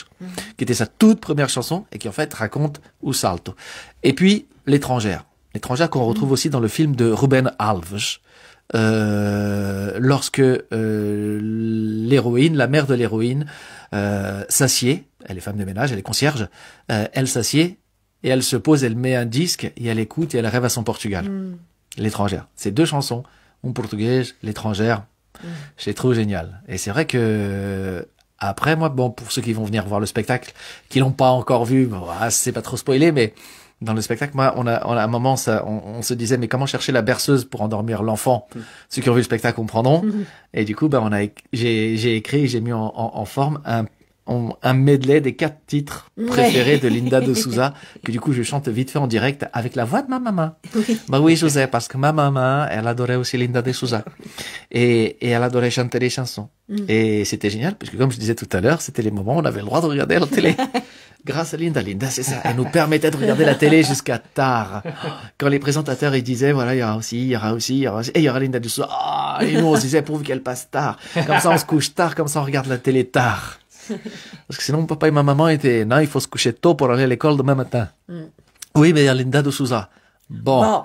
qui était sa toute première chanson et qui en fait raconte O Salto. Et puis l'étrangère qu'on retrouve aussi dans le film de Ruben Alves. Lorsque l'héroïne, la mère de l'héroïne, s'assied, elle est femme de ménage, elle est concierge, elle s'assied et elle se pose, elle met un disque et elle écoute et elle rêve à son Portugal. L'étrangère. Ces 2 chansons une portugaise, l'étrangère. Je les trouve géniales. Et c'est vrai que après, moi, bon, pour ceux qui vont venir voir le spectacle, qui l'ont pas encore vu, bon, c'est pas trop spoilé, mais dans le spectacle, moi, on a à un moment, on se disait, mais comment chercher la berceuse pour endormir l'enfant? Ceux qui ont vu le spectacle comprendront. Et du coup, j'ai écrit, j'ai mis en forme un medley des 4 titres préférés de Linda de Souza, que du coup, je chante vite fait en direct avec la voix de ma maman. Bah oui, je sais, parce que ma maman, elle adorait aussi Linda de Souza. Et elle adorait chanter les chansons. Et c'était génial, parce que comme je disais tout à l'heure, c'était les moments où on avait le droit de regarder la télé. Grâce à Linda, c'est ça. Elle nous permettait de regarder la télé jusqu'à tard. Quand les présentateurs, ils disaient, voilà, il y aura aussi, et il y aura Linda de Souza. Ah, et nous, on se disait, pourvu qu'elle passe tard. Comme ça, on se couche tard, comme ça, on regarde la télé tard. Parce que sinon, mon papa et ma maman étaient, non, il faut se coucher tôt pour aller à l'école demain matin. Oui, mais il y a Linda de Souza. Bon.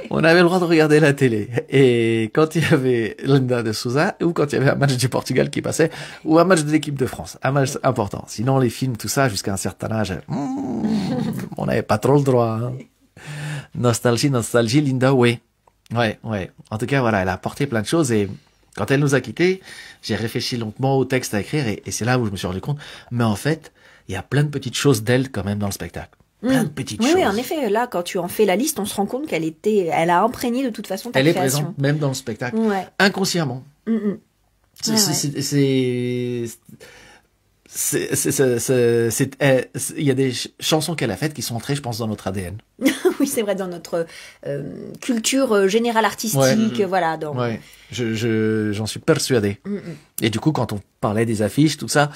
On avait le droit de regarder la télé. Et quand il y avait Linda de Souza, ou quand il y avait un match du Portugal qui passait, ou un match de l'équipe de France, un match important. Sinon, les films, tout ça, jusqu'à un certain âge, on n'avait pas trop le droit. Hein. Nostalgie, Linda, oui. Ouais. En tout cas, voilà, elle a apporté plein de choses et quand elle nous a quittés, j'ai réfléchi longuement au texte à écrire et c'est là où je me suis rendu compte, mais en fait, il y a plein de petites choses d'elle quand même dans le spectacle. Plein de petites choses. Oui, en effet, là, quand tu en fais la liste, on se rend compte elle a imprégné de toute façon ta création. Elle est présente même dans le spectacle, inconsciemment. Il y a des chansons qu'elle a faites qui sont entrées, je pense, dans notre ADN. Oui, c'est vrai, dans notre culture générale artistique, voilà. J'en suis persuadé. Et du coup, quand on parlait des affiches, tout ça,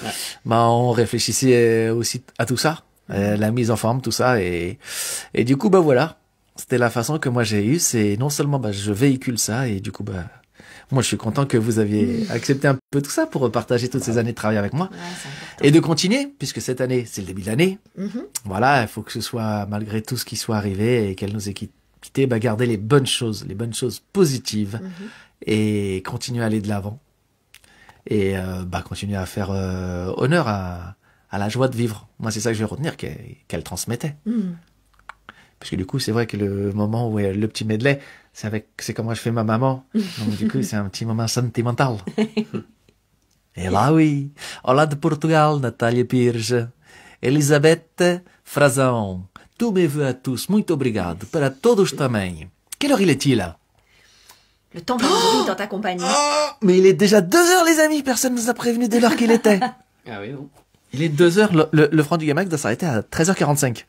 on réfléchissait aussi à tout ça. La mise en forme, tout ça, et du coup, voilà, c'était la façon que moi j'ai eue, c'est non seulement je véhicule ça, et du coup, moi je suis content que vous aviez accepté un peu tout ça pour partager toutes ces années de travail avec moi, et de continuer, puisque cette année, c'est le début de l'année, voilà, il faut que ce soit, malgré tout ce qui soit arrivé, et qu'elle nous ait quittés, garder les bonnes choses positives, et continuer à aller de l'avant, et continuer à faire honneur à la joie de vivre. Moi, c'est ça que je vais retenir, qu'elle transmettait. Parce que du coup, c'est vrai que le moment où le petit medley, c'est comme moi je fais ma maman. Donc du coup, c'est un petit moment sentimental. Et là, oui. Olá de Portugal, Natália Pires. Elisabeth Frazão. Tous mes vœux à tous. Muito obrigado. Para todos também. Quelle heure il est-il? Le temps passe vite dans ta compagnie. Mais il est déjà 2h, les amis. Personne nous a prévenu de l'heure qu'il était. Ah oui, non. Il est 2h, le Franc du Gamac doit s'arrêter à 13h45.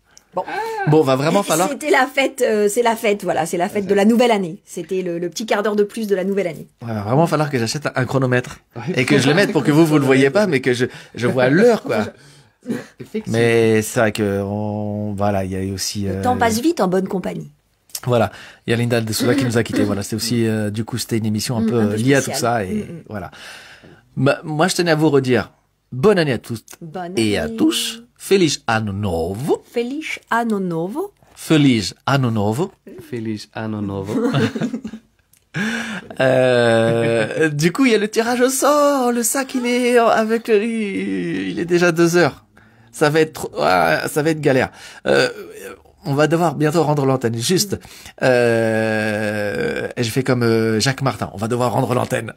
Bon, va vraiment falloir... C'était la fête, c'est la fête de la nouvelle année. C'était le petit quart d'heure de plus de la nouvelle année. Ouais, va vraiment falloir que j'achète un chronomètre. Et que je le mette pour que vous le voyez pas, mais que je vois l'heure, quoi. Mais c'est vrai que, voilà, il y a eu aussi... Le temps passe vite en bonne compagnie. Voilà. Il y a Linda de Souza qui nous a quittés. Voilà. C'était aussi, du coup, c'était une émission un peu liée à tout ça et voilà. Moi, je tenais à vous redire, bonne année à tous et à tous. Feliz Ano Novo. Feliz Ano Novo. Feliz Ano Novo. Feliz Ano Novo. Du coup, il y a le tirage au sort. Le sac, il est déjà 2h. Ça va être galère. On va devoir bientôt rendre l'antenne. Juste, je fais comme Jacques Martin. On va devoir rendre l'antenne.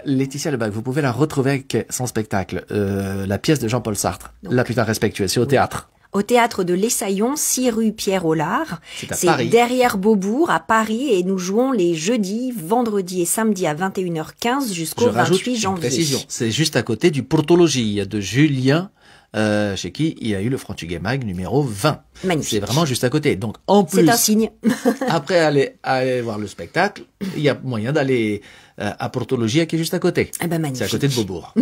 Laetitia Lebac, vous pouvez la retrouver avec son spectacle, la pièce de Jean-Paul Sartre, donc, La putain respectueuse. C'est au théâtre. Au théâtre de l'Essaillon, 6 rue Pierre-Aulard. C'est derrière Beaubourg, à Paris, et nous jouons les jeudis, vendredis et samedis à 21h15 jusqu'au 28 janvier. Précision, c'est juste à côté du Portologie de Julien. Chez qui il y a eu le Frantuguet Mag numéro 20. Magnifique. C'est vraiment juste à côté. Donc, en plus. C'est un signe. Après aller voir le spectacle, il y a moyen d'aller à Portologie qui est juste à côté. Eh ben, magnifique. C'est à côté de Beaubourg.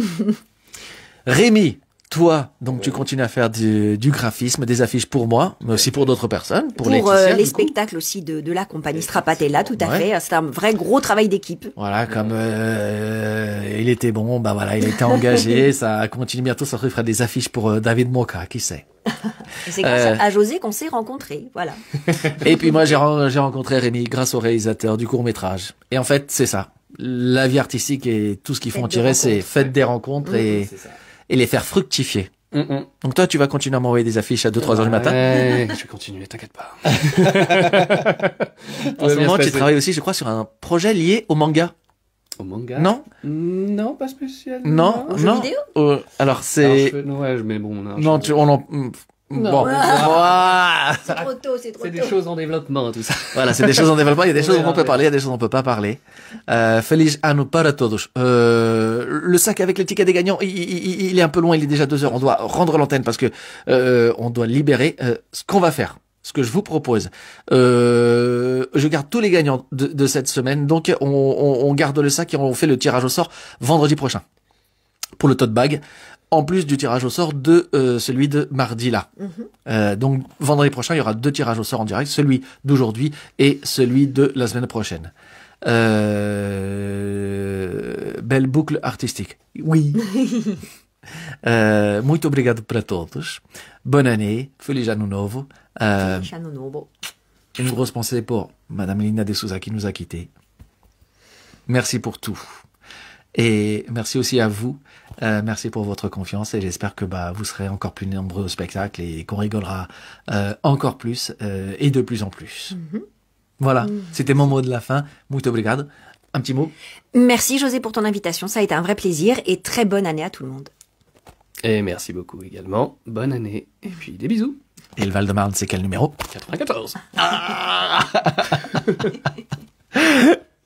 Rémi, toi, donc tu continues à faire du graphisme, des affiches pour moi, mais aussi pour d'autres personnes, pour Laetitia, les spectacles aussi de la compagnie Strapatella, tout à fait. C'est un vrai gros travail d'équipe. Voilà, comme il était bon, voilà, il était engagé, ça continue bientôt, ça fera des affiches pour David Moka, qui sait. C'est grâce à José qu'on s'est rencontrés, voilà. Et puis moi j'ai rencontré Rémi grâce au réalisateur du court-métrage. Et en fait, c'est ça. La vie artistique et tout ce qu'ils font tirer, c'est faites des rencontres et les faire fructifier. Donc toi, tu vas continuer à m'envoyer des affiches à 2-3 heures du matin. Ouais, je vais continuer, t'inquiète pas. En ce moment, tu travailles aussi, je crois, sur un projet lié au manga. Au manga? Non? Non, pas spécialement. Non? jeu Non? vidéo Alors, Alors, c'est... ouais, mais bon, Non, on en... Non. Bon. Ouah. C'est trop tôt, c'est trop c'est tôt. des choses en développement, tout ça. Voilà, c'est des choses en développement. Il y a des On choses dont verra, on peut parler, il y a des choses dont on peut pas parler. Feliz ano para todos. Le sac avec les tickets des gagnants, il est un peu loin, il est déjà 2 heures. On doit rendre l'antenne parce que on doit libérer ce qu'on va faire. Ce que je vous propose, je garde tous les gagnants de cette semaine. Donc, on garde le sac et on fait le tirage au sort vendredi prochain pour le tote bag. En plus du tirage au sort de celui de mardi là. Donc vendredi prochain, il y aura 2 tirages au sort en direct, celui d'aujourd'hui et celui de la semaine prochaine. Belle boucle artistique. Oui. Muito obrigado para todos. Bonne année. Feliz ano novo. Chano Nobo. Une grosse pensée pour Madame Lina de Souza qui nous a quittés. Merci pour tout. Et merci aussi à vous. Merci pour votre confiance et j'espère que vous serez encore plus nombreux au spectacle et qu'on rigolera encore plus et de plus en plus. Voilà, c'était mon mot de la fin. Muito obrigado. Un petit mot. Merci José pour ton invitation, ça a été un vrai plaisir et très bonne année à tout le monde. Et merci beaucoup également. Bonne année. Et puis des bisous. Et le Val-de-Marne, c'est quel numéro? 94.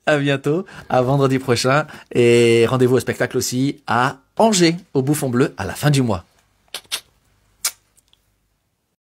À bientôt, à vendredi prochain et rendez-vous au spectacle aussi à Angers, au Bouffon Bleu, à la fin du mois.